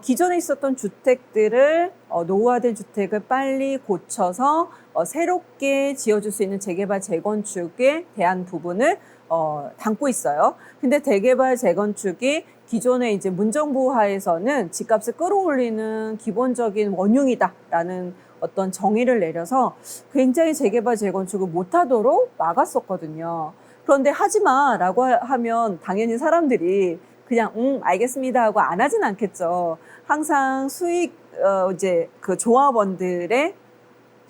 [SPEAKER 1] 기존에 있었던 주택들을 노후화된 주택을 빨리 고쳐서 새롭게 지어줄 수 있는 재개발, 재건축에 대한 부분을 담고 있어요. 근데 재개발, 재건축이 기존의 이제 문정부 하에서는 집값을 끌어올리는 기본적인 원흉이다라는 어떤 정의를 내려서 굉장히 재개발, 재건축을 못하도록 막았었거든요. 그런데 하지 마라고 하면 당연히 사람들이 그냥 알겠습니다 하고 안 하진 않겠죠. 항상 이제 그 조합원들의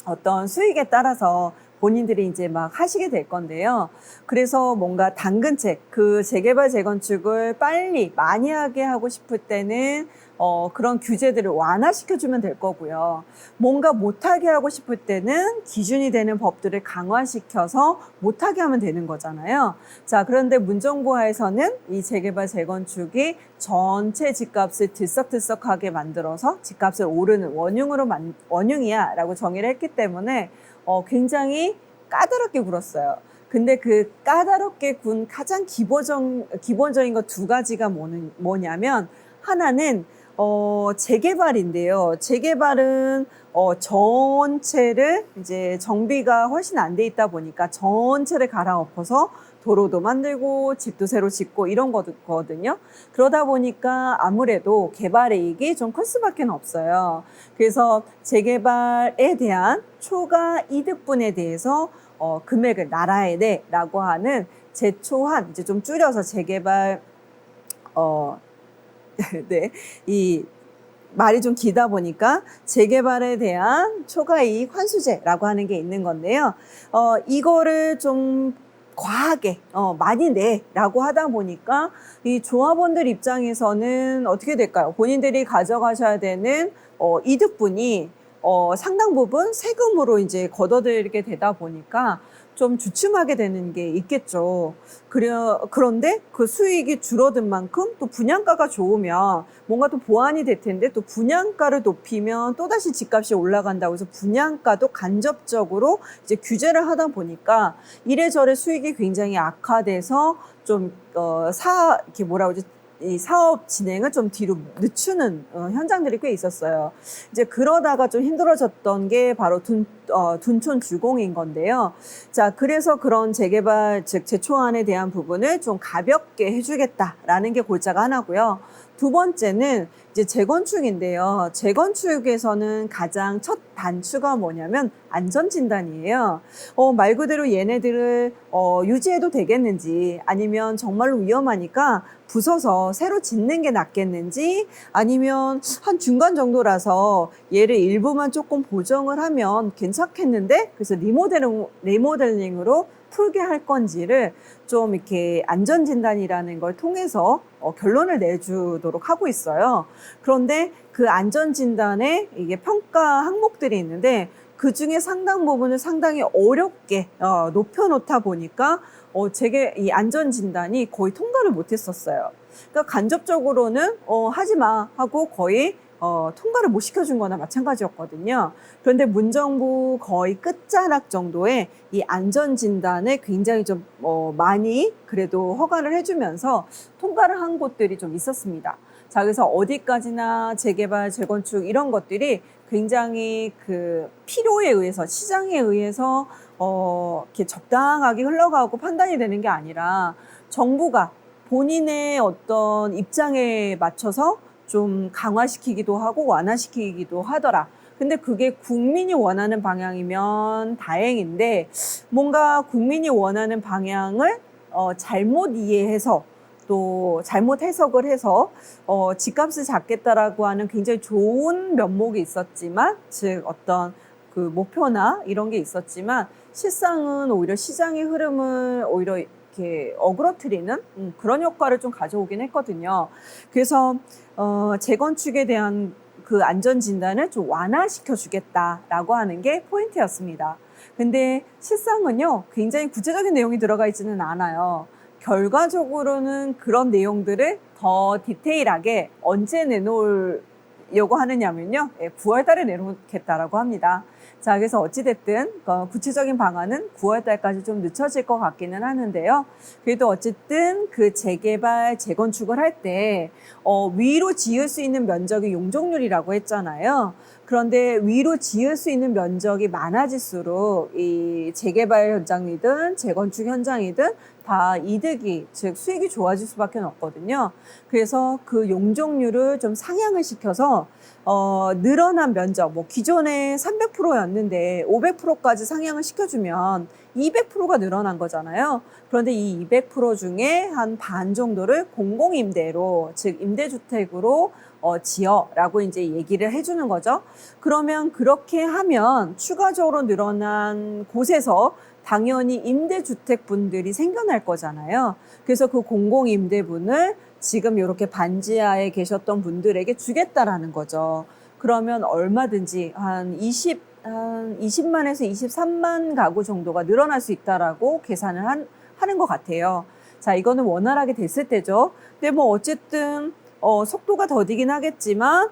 [SPEAKER 1] 어떤 수익에 따라서 본인들이 이제 막 하시게 될 건데요. 그래서 뭔가 당근책, 그 재개발, 재건축을 빨리 많이 하게 하고 싶을 때는 그런 규제들을 완화시켜주면 될 거고요. 뭔가 못하게 하고 싶을 때는 기준이 되는 법들을 강화시켜서 못하게 하면 되는 거잖아요. 자, 그런데 문정부하에서는 이 재개발, 재건축이 전체 집값을 들썩들썩하게 만들어서 집값을 오르는 원흉이야 라고 정의를 했기 때문에 굉장히 까다롭게 굴었어요. 근데 그 까다롭게 군 가장 기본적인 것 두 가지가 뭐냐면 하나는 재개발인데요. 재개발은 전체를 이제 정비가 훨씬 안 돼 있다 보니까 전체를 갈아엎어서 도로도 만들고 집도 새로 짓고 이런 거거든요. 그러다 보니까 아무래도 개발이익이 좀 클 수밖에 없어요. 그래서 재개발에 대한 초과 이득분에 대해서 금액을 나라에 내라고 하는 제초한, 이제 좀 줄여서 재개발, 네, 이 말이 좀 길다 보니까 재개발에 대한 초과이익 환수제라고 하는 게 있는 건데요. 이거를 좀 과하게 많이 내라고 하다 보니까 이 조합원들 입장에서는 어떻게 될까요? 본인들이 가져가셔야 되는 이득분이 상당 부분 세금으로 이제 걷어들이게 되다 보니까 좀 주춤하게 되는 게 있겠죠. 그런데 그 수익이 줄어든 만큼 또 분양가가 좋으면 뭔가 또 보완이 될 텐데, 또 분양가를 높이면 또다시 집값이 올라간다고 해서 분양가도 간접적으로 이제 규제를 하다 보니까 이래저래 수익이 굉장히 악화돼서 좀 이렇게 뭐라 그러지? 이 사업 진행을 좀 뒤로 늦추는 현장들이 꽤 있었어요. 이제 그러다가 좀 힘들어졌던 게 바로 둔촌 주공인 건데요. 자, 그래서 그런 재개발, 즉 재초안에 대한 부분을 좀 가볍게 해주겠다라는 게 골자가 하나고요. 두 번째는 이제 재건축인데요. 재건축에서는 가장 첫 단추가 뭐냐면 안전진단이에요. 말 그대로 얘네들을 유지해도 되겠는지, 아니면 정말로 위험하니까 부숴서 새로 짓는 게 낫겠는지, 아니면 한 중간 정도라서 얘를 일부만 조금 보정을 하면 괜찮겠는데, 그래서 리모델링으로 풀게 할 건지를 좀 이렇게 안전진단이라는 걸 통해서 결론을 내주도록 하고 있어요. 그런데 그 안전진단에 이게 평가 항목들이 있는데, 그 중에 상당 부분을 상당히 어렵게 높여놓다 보니까 이 안전진단이 거의 통과를 못했었어요. 그러니까 간접적으로는 하지 마 하고 거의 통과를 못 시켜준 거나 마찬가지였거든요. 그런데 문정부 거의 끝자락 정도에 이 안전진단을 굉장히 좀 많이 그래도 허가를 해주면서 통과를 한 곳들이 좀 있었습니다. 자, 그래서 어디까지나 재개발, 재건축 이런 것들이 굉장히 그 필요에 의해서, 시장에 의해서 이렇게 적당하게 흘러가고 판단이 되는 게 아니라 정부가 본인의 어떤 입장에 맞춰서 좀 강화시키기도 하고 완화시키기도 하더라. 근데 그게 국민이 원하는 방향이면 다행인데, 뭔가 국민이 원하는 방향을 잘못 이해해서 또 잘못 해석을 해서 집값을 잡겠다라고 하는 굉장히 좋은 면목이 있었지만, 즉 어떤 그 목표나 이런 게 있었지만, 실상은 오히려 시장의 흐름을 오히려 이렇게 어그러뜨리는 그런 효과를 좀 가져오긴 했거든요. 그래서 재건축에 대한 그 안전진단을 좀 완화시켜 주겠다라고 하는 게 포인트였습니다. 근데 실상은요, 굉장히 구체적인 내용이 들어가 있지는 않아요. 결과적으로는 그런 내용들을 더 디테일하게 언제 내놓으려고 하느냐면요, 9월 달에 내놓겠다라고 합니다. 자, 그래서 어찌됐든 구체적인 방안은 9월 달까지 좀 늦춰질 것 같기는 하는데요. 그래도 어쨌든 그 재개발, 재건축을 할 때 위로 지을 수 있는 면적이 용적률이라고 했잖아요. 그런데 위로 지을 수 있는 면적이 많아질수록 이 재개발 현장이든 재건축 현장이든 다 이득이, 즉 수익이 좋아질 수밖에 없거든요. 그래서 그 용적률을 좀 상향을 시켜서 늘어난 면적, 뭐 기존에 300%였는데 500%까지 상향을 시켜주면 200%가 늘어난 거잖아요. 그런데 이 200% 중에 한 반 정도를 공공임대로, 즉 임대주택으로 지어라고 이제 얘기를 해주는 거죠. 그러면 그렇게 하면 추가적으로 늘어난 곳에서 당연히 임대주택 분들이 생겨날 거잖아요. 그래서 그 공공임대분을 지금 이렇게 반지하에 계셨던 분들에게 주겠다라는 거죠. 그러면 얼마든지 한 20만에서 23만 가구 정도가 늘어날 수 있다라고 계산을 하는 것 같아요. 자, 이거는 원활하게 됐을 때죠. 근데 뭐 어쨌든 속도가 더디긴 하겠지만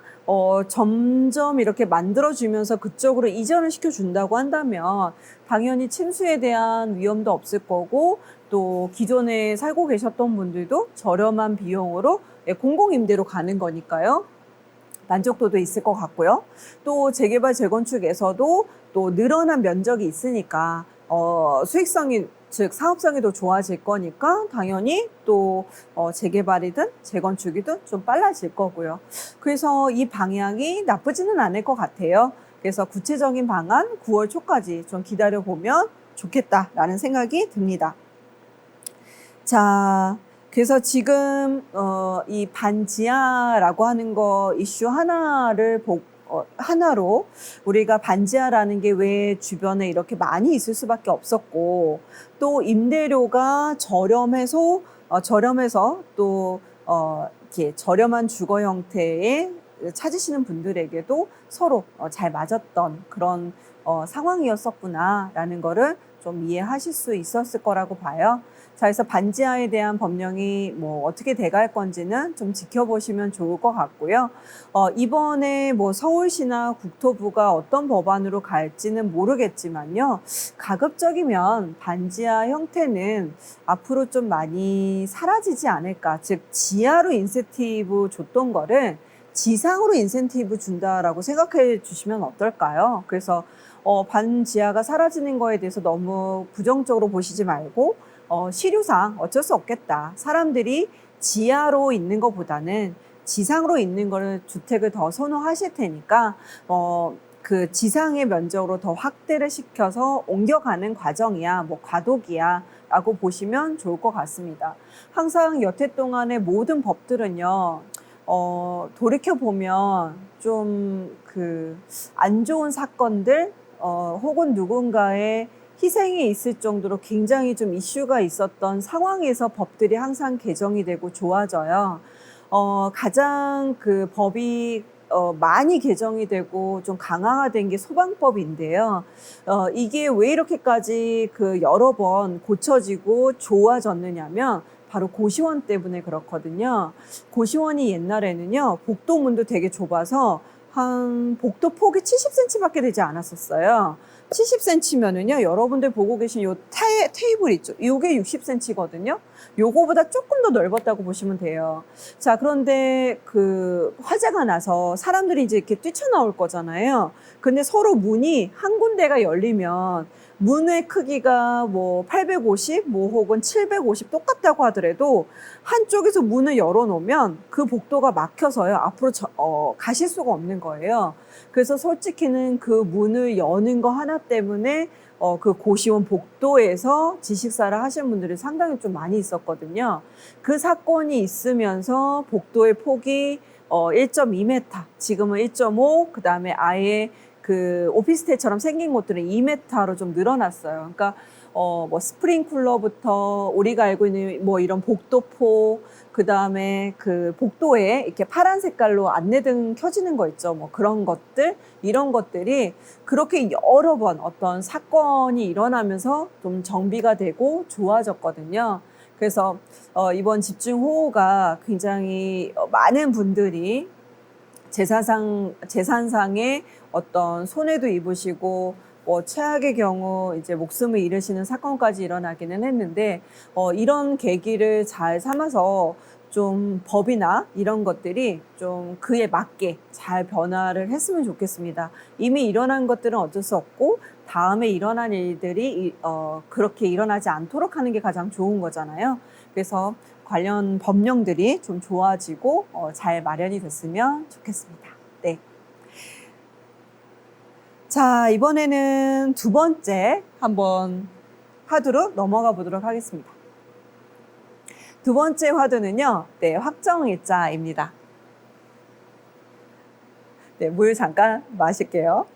[SPEAKER 1] 점점 이렇게 만들어주면서 그쪽으로 이전을 시켜준다고 한다면 당연히 침수에 대한 위험도 없을 거고, 또 기존에 살고 계셨던 분들도 저렴한 비용으로 공공임대로 가는 거니까요. 만족도도 있을 것 같고요. 또 재개발, 재건축에서도 또 늘어난 면적이 있으니까 수익성이 즉 사업성이 더 좋아질 거니까 당연히 또 재개발이든 재건축이든 좀 빨라질 거고요. 그래서 이 방향이 나쁘지는 않을 것 같아요. 그래서 구체적인 방안 9월 초까지 좀 기다려보면 좋겠다라는 생각이 듭니다. 자, 그래서 지금 이 반지하라고 하는 거 이슈 하나로 우리가 반지하라는 게 왜 주변에 이렇게 많이 있을 수밖에 없었고, 또 임대료가 저렴해서 또 이렇게 저렴한 주거 형태의 찾으시는 분들에게도 서로 잘 맞았던 그런 상황이었었구나라는 거를 좀 이해하실 수 있었을 거라고 봐요. 자, 그래서 반지하에 대한 법령이 뭐 어떻게 돼갈 건지는 좀 지켜보시면 좋을 것 같고요. 이번에 뭐 서울시나 국토부가 어떤 법안으로 갈지는 모르겠지만요. 가급적이면 반지하 형태는 앞으로 좀 많이 사라지지 않을까. 즉, 지하로 인센티브 줬던 거를 지상으로 인센티브 준다라고 생각해 주시면 어떨까요? 그래서 반지하가 사라지는 거에 대해서 너무 부정적으로 보시지 말고 시류상 어쩔 수 없겠다. 사람들이 지하로 있는 것보다는 지상으로 있는 거를 주택을 더 선호하실 테니까 그 지상의 면적으로 더 확대를 시켜서 옮겨가는 과정이야, 뭐 과도기야 라고 보시면 좋을 것 같습니다. 항상 여태 동안의 모든 법들은요, 돌이켜보면 좀 안 좋은 사건들, 혹은 누군가의 희생이 있을 정도로 굉장히 좀 이슈가 있었던 상황에서 법들이 항상 개정이 되고 좋아져요. 가장 그 법이 많이 개정이 되고 좀 강화된 게 소방법인데요. 이게 왜 이렇게까지 여러 번 고쳐지고 좋아졌느냐면 바로 고시원 때문에 그렇거든요. 고시원이 옛날에는요, 복도문도 되게 좁아서 한 복도 폭이 70cm밖에 되지 않았었어요. 70cm면은요, 여러분들 보고 계신 요 테이블 있죠? 요게 60cm거든요. 요거보다 조금 더 넓었다고 보시면 돼요. 자, 그런데 화재가 나서 사람들이 이제 이렇게 뛰쳐나올 거잖아요. 근데 서로 문이 한 군데가 열리면 문의 크기가 뭐 850, 뭐 혹은 750 똑같다고 하더라도 한쪽에서 문을 열어놓으면 그 복도가 막혀서요. 앞으로 가실 수가 없는 거예요. 그래서 솔직히는 그 문을 여는 거 하나 때문에 그 고시원 복도에서 지식사를 하시는 분들이 상당히 좀 많이 있었거든요. 그 사건이 있으면서 복도의 폭이 1.2m, 지금은 1.5, 그 다음에 아예 오피스텔처럼 생긴 곳들은 2m로 좀 늘어났어요. 그러니까 뭐 스프링쿨러부터 우리가 알고 있는 뭐 이런 복도포, 그 다음에 복도에 이렇게 파란 색깔로 안내등 켜지는 거 있죠. 뭐 그런 것들, 이런 것들이 그렇게 여러 번 어떤 사건이 일어나면서 좀 정비가 되고 좋아졌거든요. 그래서 이번 집중호우가 굉장히 많은 분들이 재산상의 어떤 손해도 입으시고 뭐 최악의 경우 이제 목숨을 잃으시는 사건까지 일어나기는 했는데 이런 계기를 잘 삼아서 좀 법이나 이런 것들이 좀 그에 맞게 잘 변화를 했으면 좋겠습니다. 이미 일어난 것들은 어쩔 수 없고 다음에 일어난 일들이 그렇게 일어나지 않도록 하는 게 가장 좋은 거잖아요. 그래서 관련 법령들이 좀 좋아지고 잘 마련이 됐으면 좋겠습니다. 네. 자, 이번에는 두 번째 한번 화두로 넘어가 보도록 하겠습니다. 두 번째 화두는요, 네, 확정일자입니다. 네, 물 잠깐 마실게요.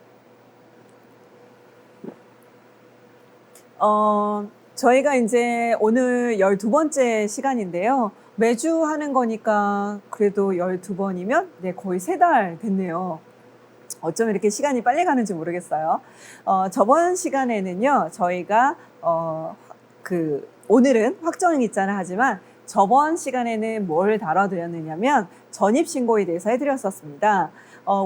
[SPEAKER 1] 저희가 이제 오늘 12번째 시간인데요. 매주 하는 거니까 그래도 12번이면 네, 거의 3달 됐네요. 어쩜 이렇게 시간이 빨리 가는지 모르겠어요. 저번 시간에는요, 저희가 오늘은 확정일자를 하지만 저번 시간에는 뭘 다뤄드렸느냐면 전입신고에 대해서 해드렸었습니다.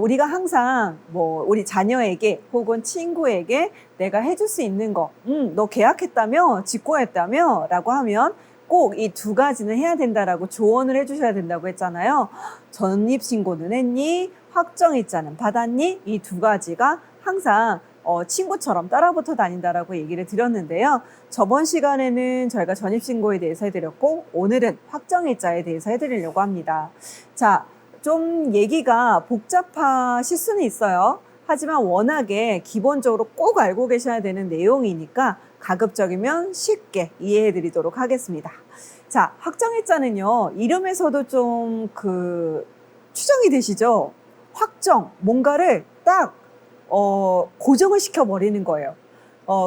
[SPEAKER 1] 우리가 항상 뭐 우리 자녀에게 혹은 친구에게 내가 해줄 수 있는 거, 너 계약했다며? 직구했다며? 라고 하면 꼭 이 두 가지는 해야 된다라고 조언을 해주셔야 된다고 했잖아요. 전입신고는 했니? 확정일자는 받았니? 이 두 가지가 항상 친구처럼 따라붙어 다닌다라고 얘기를 드렸는데요. 저번 시간에는 저희가 전입신고에 대해서 해드렸고 오늘은 확정일자에 대해서 해드리려고 합니다. 자, 좀 얘기가 복잡하실 수는 있어요. 하지만 워낙에 기본적으로 꼭 알고 계셔야 되는 내용이니까 가급적이면 쉽게 이해해 드리도록 하겠습니다. 자, 확정일자는요, 이름에서도 좀 추정이 되시죠? 확정, 뭔가를 딱, 고정을 시켜버리는 거예요.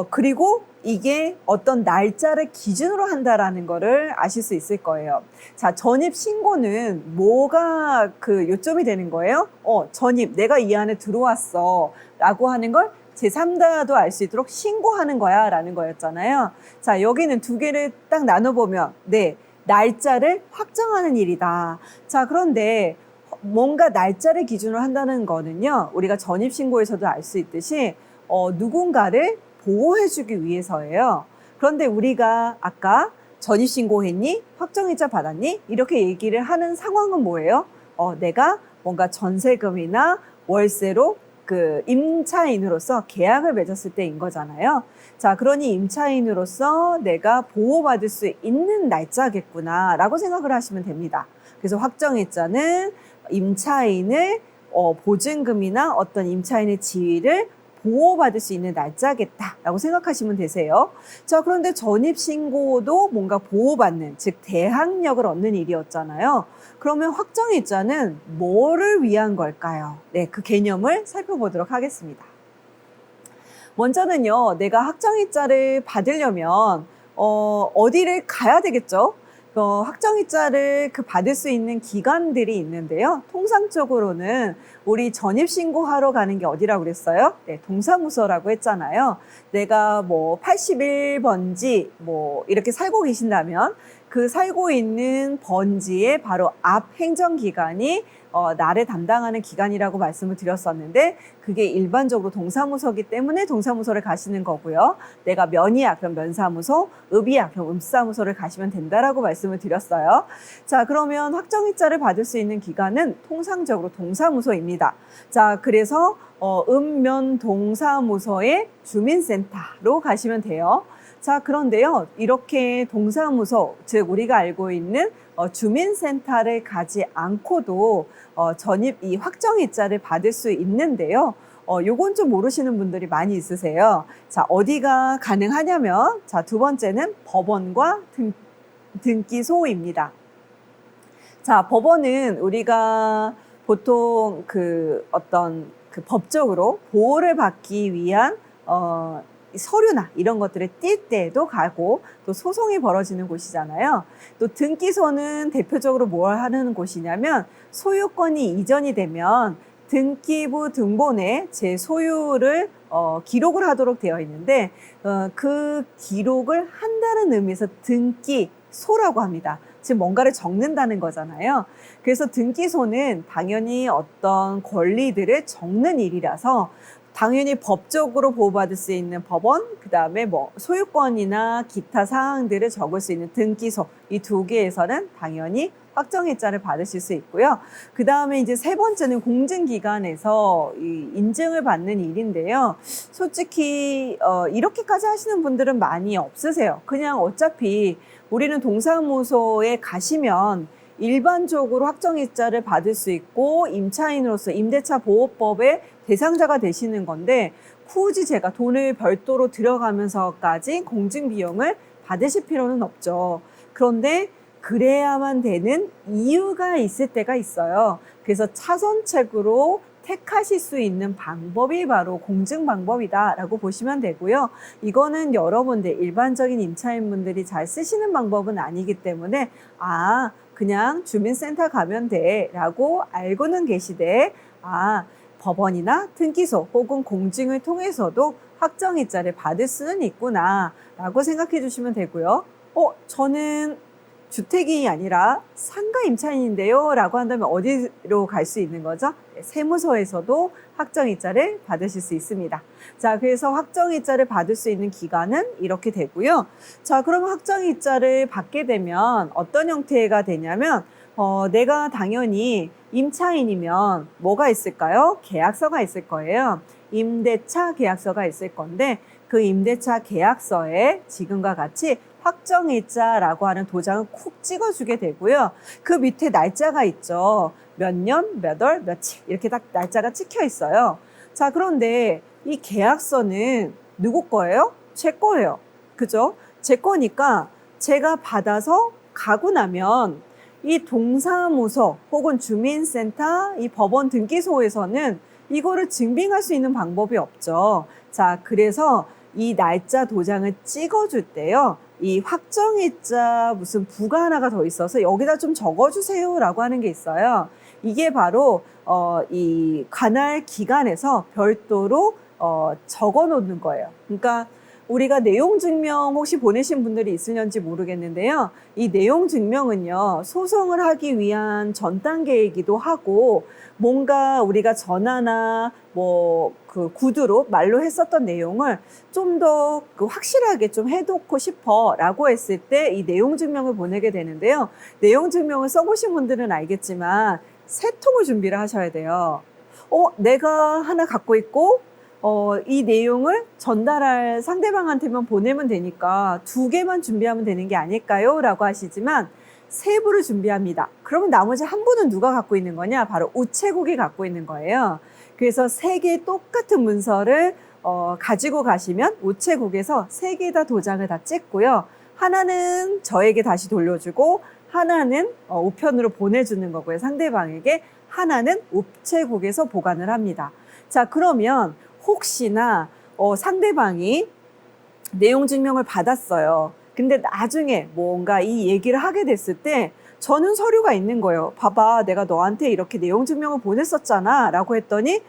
[SPEAKER 1] 그리고 이게 어떤 날짜를 기준으로 한다라는 거를 아실 수 있을 거예요. 자, 전입신고는 뭐가 요점이 되는 거예요? 전입, 내가 이 안에 들어왔어. 라고 하는 걸 제3자도 알 수 있도록 신고하는 거야. 라는 거였잖아요. 자, 여기는 두 개를 딱 나눠보면, 네, 날짜를 확정하는 일이다. 자, 그런데 뭔가 날짜를 기준으로 한다는 거는요, 우리가 전입신고에서도 알 수 있듯이, 누군가를 보호해주기 위해서예요. 그런데 우리가 아까 전입신고했니? 확정일자 받았니? 이렇게 얘기를 하는 상황은 뭐예요? 내가 뭔가 전세금이나 월세로 임차인으로서 계약을 맺었을 때인 거잖아요. 자, 그러니 임차인으로서 내가 보호받을 수 있는 날짜겠구나 라고 생각을 하시면 됩니다. 그래서 확정일자는 임차인을 보증금이나 어떤 임차인의 지위를 보호받을 수 있는 날짜겠다라고 생각하시면 되세요. 자, 그런데 전입신고도 뭔가 보호받는, 즉 대항력을 얻는 일이었잖아요. 그러면 확정일자는 뭐를 위한 걸까요? 네, 그 개념을 살펴보도록 하겠습니다. 먼저는요, 내가 확정일자를 받으려면 어디를 가야 되겠죠? 확정일자를 받을 수 있는 기관들이 있는데요. 통상적으로는 우리 전입신고하러 가는 게 어디라고 그랬어요? 네, 동사무소라고 했잖아요. 내가 81번지 이렇게 살고 계신다면 그 살고 있는 번지의 바로 앞 행정기관이 나를 담당하는 기관이라고 말씀을 드렸었는데 그게 일반적으로 동사무소이기 때문에 동사무소를 가시는 거고요. 내가 면이야 그럼 면사무소, 읍이야 그럼 읍사무소를 가시면 된다라고 말씀을 드렸어요. 자, 그러면 확정일자를 받을 수 있는 기관은 통상적으로 동사무소입니다. 자, 그래서 읍면 동사무소의 주민센터로 가시면 돼요. 자, 그런데요, 이렇게 동사무소, 즉 우리가 알고 있는 주민센터를 가지 않고도 이 확정일자를 받을 수 있는데요. 요건 좀 모르시는 분들이 많이 있으세요. 자, 어디가 가능하냐면, 자, 두 번째는 법원과 등기소입니다. 자, 법원은 우리가 보통 법적으로 보호를 받기 위한 서류나 이런 것들을 띌 때도 가고 또 소송이 벌어지는 곳이잖아요. 또 등기소는 대표적으로 뭘 하는 곳이냐면 소유권이 이전이 되면 등기부 등본에 제 소유를 기록을 하도록 되어 있는데 그 기록을 한다는 의미에서 등기소라고 합니다. 즉 뭔가를 적는다는 거잖아요. 그래서 등기소는 당연히 어떤 권리들을 적는 일이라서 당연히 법적으로 보호받을 수 있는 법원, 그 다음에 소유권이나 기타 사항들을 적을 수 있는 등기소, 이 두 개에서는 당연히 확정일자를 받으실 수 있고요. 그 다음에 이제 세 번째는 공증기관에서 인증을 받는 일인데요. 솔직히 이렇게까지 하시는 분들은 많이 없으세요. 그냥 어차피 우리는 동사무소에 가시면 일반적으로 확정일자를 받을 수 있고 임차인으로서 임대차 보호법의 대상자가 되시는 건데 굳이 제가 돈을 별도로 들여가면서까지 공증 비용을 받으실 필요는 없죠. 그런데 그래야만 되는 이유가 있을 때가 있어요. 그래서 차선책으로 택하실 수 있는 방법이 바로 공증 방법이다라고 보시면 되고요. 이거는 여러분들 일반적인 임차인분들이 잘 쓰시는 방법은 아니기 때문에 그냥 주민센터 가면 돼 라고 알고는 계시되 법원이나 등기소 혹은 공증을 통해서도 확정일자를 받을 수는 있구나 라고 생각해 주시면 되고요. 저는 주택이 아니라 상가 임차인인데요 라고 한다면 어디로 갈 수 있는 거죠? 세무서에서도 확정이자를 받으실 수 있습니다. 자, 그래서 확정이자를 받을 수 있는 기간은 이렇게 되고요. 자, 그럼 확정이자를 받게 되면 어떤 형태가 되냐면 내가 당연히 임차인이면 뭐가 있을까요? 계약서가 있을 거예요. 임대차 계약서가 있을 건데 그 임대차 계약서에 지금과 같이 확정이자라고 하는 도장을 콕 찍어주게 되고요. 그 밑에 날짜가 있죠. 몇 년, 몇 월, 며칠 이렇게 딱 날짜가 찍혀 있어요. 자, 그런데 이 계약서는 누구 거예요? 제 거예요. 그죠? 제 거니까 제가 받아서 가고 나면 이 동사무소 혹은 주민센터, 이 법원 등기소에서는 이거를 증빙할 수 있는 방법이 없죠. 자, 그래서 이 날짜 도장을 찍어줄 때요. 이 확정일자 무슨 부가 하나가 더 있어서 여기다 좀 적어주세요 라고 하는 게 있어요. 이게 바로 이 관할 기관에서 별도로 적어 놓는 거예요. 그러니까 우리가 내용 증명 혹시 보내신 분들이 있으는지 모르겠는데요. 이 내용 증명은요, 소송을 하기 위한 전 단계이기도 하고, 뭔가 우리가 전화나 뭐 그 구두로 말로 했었던 내용을 좀 더 그 확실하게 좀 해놓고 싶어 라고 했을 때 이 내용 증명을 보내게 되는데요. 내용 증명을 써보신 분들은 알겠지만 세 통을 준비를 하셔야 돼요. 내가 하나 갖고 있고 이 내용을 전달할 상대방한테만 보내면 되니까 2개만 준비하면 되는 게 아닐까요? 라고 하시지만 3부를 준비합니다. 그러면 나머지 1부는 누가 갖고 있는 거냐? 바로 우체국이 갖고 있는 거예요. 그래서 3개의 똑같은 문서를 가지고 가시면 우체국에서 3개 다 도장을 다 찍고요. 하나는 저에게 다시 돌려주고 하나는 우편으로 보내주는 거고요. 상대방에게 하나는 우체국에서 보관을 합니다. 자, 그러면 혹시나 상대방이 내용 증명을 받았어요. 근데 나중에 뭔가 이 얘기를 하게 됐을 때 저는 서류가 있는 거예요. 봐봐, 내가 너한테 이렇게 내용 증명을 보냈었잖아 라고 했더니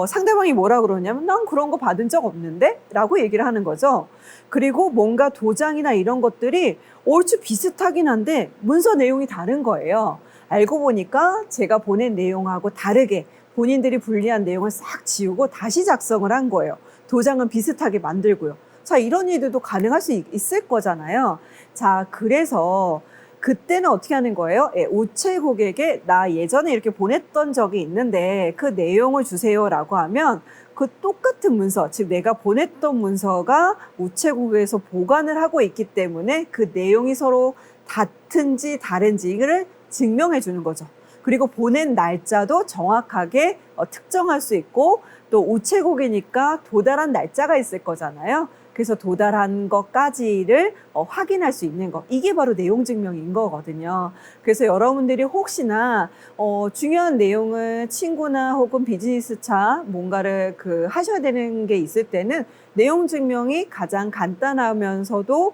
[SPEAKER 1] 상대방이 뭐라 그러냐면 난 그런 거 받은 적 없는데? 라고 얘기를 하는 거죠. 그리고 뭔가 도장이나 이런 것들이 얼추 비슷하긴 한데 문서 내용이 다른 거예요. 알고 보니까 제가 보낸 내용하고 다르게 본인들이 불리한 내용을 싹 지우고 다시 작성을 한 거예요. 도장은 비슷하게 만들고요. 자, 이런 일들도 가능할 수 있을 거잖아요. 자, 그래서 그때는 어떻게 하는 거예요? 우체국에게 나 예전에 이렇게 보냈던 적이 있는데 그 내용을 주세요 라고 하면 그 똑같은 문서, 즉 내가 보냈던 문서가 우체국에서 보관을 하고 있기 때문에 그 내용이 서로 같은지 다른지 이거를 증명해 주는 거죠. 그리고 보낸 날짜도 정확하게 특정할 수 있고 또 우체국이니까 도달한 날짜가 있을 거잖아요. 그래서 도달한 것까지를 확인할 수 있는 것. 이게 바로 내용 증명인 거거든요. 그래서 여러분들이 혹시나 중요한 내용을 친구나 혹은 비즈니스차 뭔가를 하셔야 되는 게 있을 때는 내용 증명이 가장 간단하면서도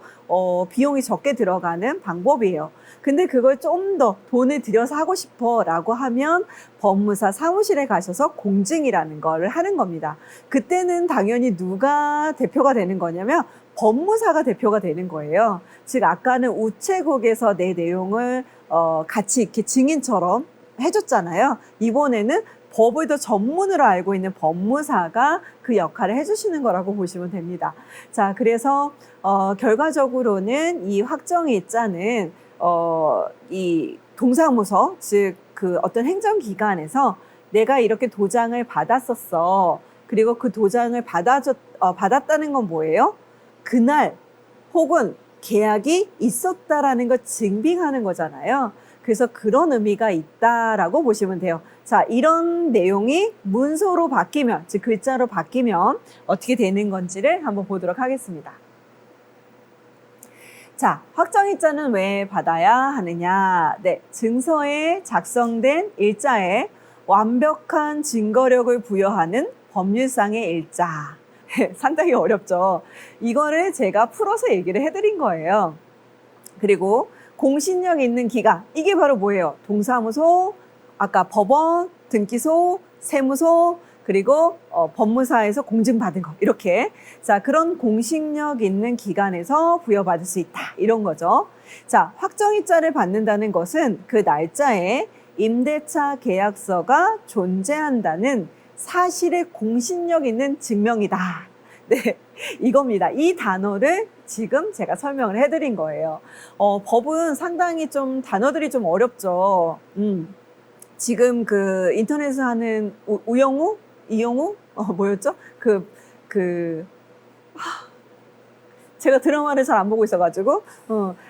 [SPEAKER 1] 비용이 적게 들어가는 방법이에요. 근데 그걸 좀 더 돈을 들여서 하고 싶어 라고 하면 법무사 사무실에 가셔서 공증이라는 걸 하는 겁니다. 그때는 당연히 누가 대표가 되는 거냐면 법무사가 대표가 되는 거예요. 즉 아까는 우체국에서 내 내용을 같이 이렇게 증인처럼 해줬잖아요. 이번에는 법을 더 전문으로 알고 있는 법무사가 그 역할을 해주시는 거라고 보시면 됩니다. 자, 그래서 결과적으로는 이 확정일자는 이 동사무소, 즉 어떤 행정기관에서 내가 이렇게 도장을 받았었어. 그리고 그 도장을 받았다는 건 뭐예요? 그날 혹은 계약이 있었다라는 걸 증빙하는 거잖아요. 그래서 그런 의미가 있다라고 보시면 돼요. 자, 이런 내용이 문서로 바뀌면, 즉 글자로 바뀌면 어떻게 되는 건지를 한번 보도록 하겠습니다. 자, 확정일자는 왜 받아야 하느냐? 네, 증서에 작성된 일자에 완벽한 증거력을 부여하는 법률상의 일자. 상당히 어렵죠. 이거를 제가 풀어서 얘기를 해드린 거예요. 그리고 공신력 있는 기관, 이게 바로 뭐예요? 동사무소, 아까 법원, 등기소, 세무소, 그리고 법무사에서 공증받은 거 이렇게 자 그런 공식력 있는 기관에서 부여받을 수 있다 이런 거죠. 자 확정일자를 받는다는 것은 그 날짜에 임대차 계약서가 존재한다는 사실의 공신력 있는 증명이다. 네, 이겁니다. 이 단어를 지금 제가 설명을 해드린 거예요. 법은 상당히 좀 단어들이 좀 어렵죠. 지금 그 인터넷에 하는 우영우? 이영우? 뭐였죠? 제가 드라마를 잘 안 보고 있어가지고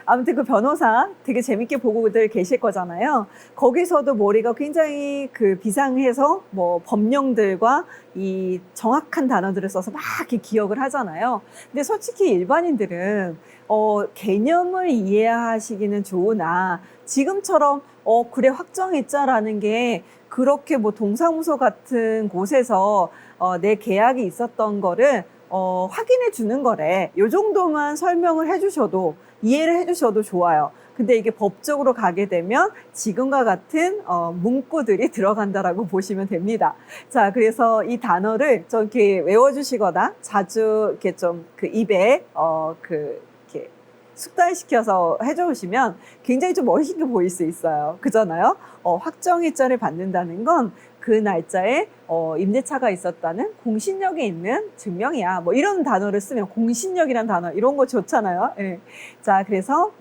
[SPEAKER 1] 아무튼 그 변호사 되게 재밌게 보고들 계실 거잖아요. 거기서도 머리가 굉장히 그 비상해서 뭐 법령들과 이 정확한 단어들을 써서 막 이렇게 기억을 하잖아요. 근데 솔직히 일반인들은 개념을 이해하시기는 좋으나 지금처럼 그래 확정일자라는 게 그렇게 뭐 동사무소 같은 곳에서 내 계약이 있었던 거를 확인해 주는 거래. 요 정도만 설명을 해주셔도 이해를 해주셔도 좋아요. 근데 이게 법적으로 가게 되면 지금과 같은 문구들이 들어간다라고 보시면 됩니다. 자, 그래서 이 단어를 좀 이렇게 외워주시거나 자주 이렇게 좀 그 입에 이렇게 숙달시켜서 해주시면 굉장히 좀 멋있게 보일 수 있어요. 그잖아요? 확정일자를 받는다는 건 그 날짜에 임대차가 있었다는 공신력이 있는 증명이야. 뭐 이런 단어를 쓰면 공신력이란 단어 이런 거 좋잖아요. 네. 자, 그래서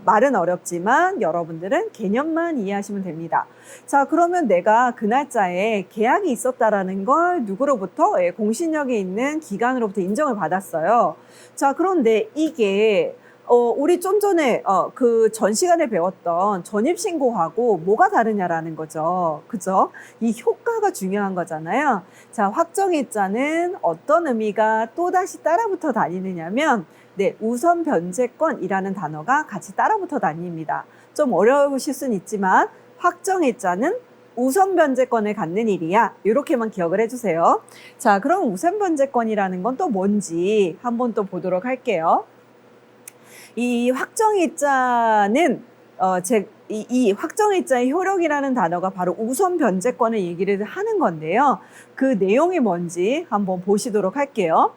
[SPEAKER 1] 말은 어렵지만 여러분들은 개념만 이해하시면 됩니다. 자, 그러면 내가 그 날짜에 계약이 있었다라는 걸 누구로부터 공신력이 있는 기관으로부터 인정을 받았어요. 자, 그런데 이게 우리 좀 전에 그 전 시간에 배웠던 전입신고하고 뭐가 다르냐라는 거죠. 그죠? 이 효과가 중요한 거잖아요. 자, 확정일자는 어떤 의미가 또다시 따라붙어 다니느냐면 네, 우선 변제권이라는 단어가 같이 따라붙어 다닙니다. 좀 어려우실 수는 있지만 확정일자는 우선 변제권을 갖는 일이야. 이렇게만 기억을 해주세요. 자, 그럼 우선 변제권이라는 건 또 뭔지 한번 또 보도록 할게요. 이 확정일자는 이 확정일자의 효력이라는 단어가 바로 우선 변제권을 얘기를 하는 건데요. 그 내용이 뭔지 한번 보시도록 할게요.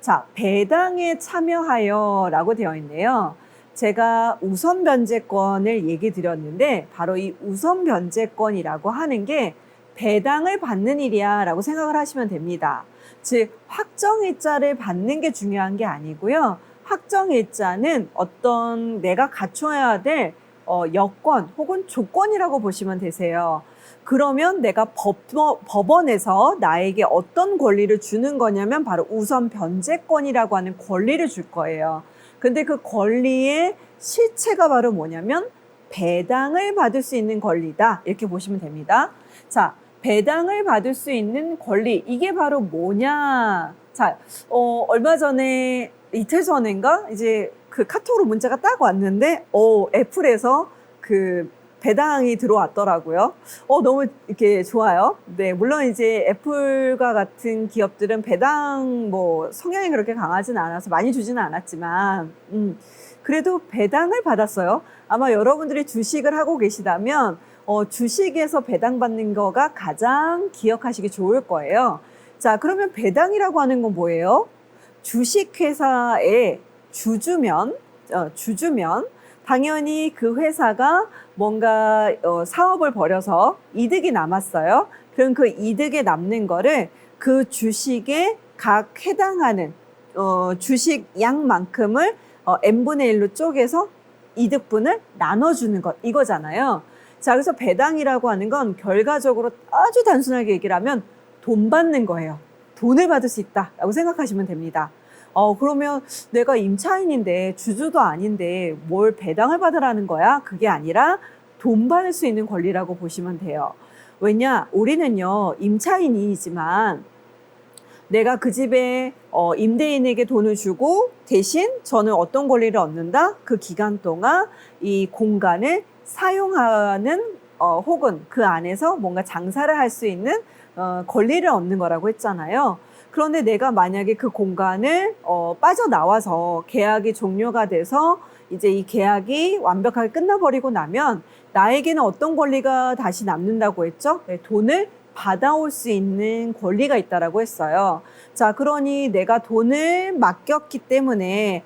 [SPEAKER 1] 자, 배당에 참여하여 라고 되어 있네요. 제가 우선 변제권을 얘기 드렸는데 바로 이 우선 변제권이라고 하는 게 배당을 받는 일이야 라고 생각을 하시면 됩니다. 즉 확정일자를 받는 게 중요한 게 아니고요. 확정일자는 어떤 내가 갖춰야 될 여건 혹은 조건이라고 보시면 되세요. 그러면 내가 법원에서 나에게 어떤 권리를 주는 거냐면 바로 우선 변제권이라고 하는 권리를 줄 거예요. 근데 그 권리의 실체가 바로 뭐냐면 배당을 받을 수 있는 권리다. 이렇게 보시면 됩니다. 자, 배당을 받을 수 있는 권리, 이게 바로 뭐냐. 자, 얼마 전에 이틀 전인가 이제 그 카톡으로 문자가 딱 왔는데 애플에서 그 배당이 들어왔더라고요. 너무 이렇게 좋아요. 네, 물론 이제 애플과 같은 기업들은 배당 뭐 성향이 그렇게 강하지는 않아서 많이 주지는 않았지만 그래도 배당을 받았어요. 아마 여러분들이 주식을 하고 계시다면 주식에서 배당받는 거가 가장 기억하시기 좋을 거예요. 자, 그러면 배당이라고 하는 건 뭐예요? 주식회사의 주주면 당연히 그 회사가 뭔가 사업을 벌여서 이득이 남았어요. 그럼 그 이득에 남는 거를 그 주식에 각 해당하는 주식 양만큼을 n분의 1로 쪼개서 이득분을 나눠주는 것 이거잖아요. 자, 그래서 배당이라고 하는 건 결과적으로 아주 단순하게 얘기를 하면 돈 받는 거예요. 돈을 받을 수 있다라고 생각하시면 됩니다. 그러면 내가 임차인인데 주주도 아닌데 뭘 배당을 받으라는 거야? 그게 아니라 돈 받을 수 있는 권리라고 보시면 돼요. 왜냐? 우리는요, 임차인이지만 내가 그 집에 임대인에게 돈을 주고 대신 저는 어떤 권리를 얻는다? 그 기간 동안 이 공간을 사용하는 혹은 그 안에서 뭔가 장사를 할 수 있는 권리를 얻는 거라고 했잖아요. 그런데 내가 만약에 그 공간을 빠져나와서 계약이 종료가 돼서 이제 이 계약이 완벽하게 끝나버리고 나면 나에게는 어떤 권리가 다시 남는다고 했죠? 네, 돈을 받아올 수 있는 권리가 있다라고 했어요. 자, 그러니 내가 돈을 맡겼기 때문에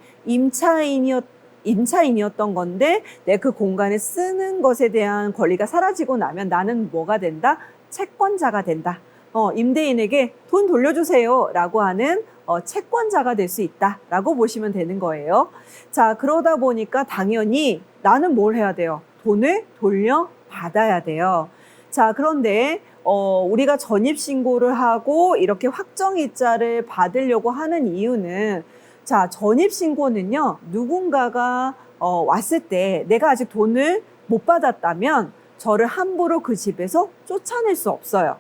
[SPEAKER 1] 임차인이었던 건데 내 그 공간을 쓰는 것에 대한 권리가 사라지고 나면 나는 뭐가 된다? 채권자가 된다. 임대인에게 돈 돌려주세요 라고 하는 채권자가 될 수 있다라고 보시면 되는 거예요. 자, 그러다 보니까 당연히 나는 뭘 해야 돼요? 돈을 돌려받아야 돼요. 자, 그런데 우리가 전입신고를 하고 이렇게 확정이자를 받으려고 하는 이유는, 자, 전입신고는요, 누군가가 왔을 때 내가 아직 돈을 못 받았다면 저를 함부로 그 집에서 쫓아낼 수 없어요.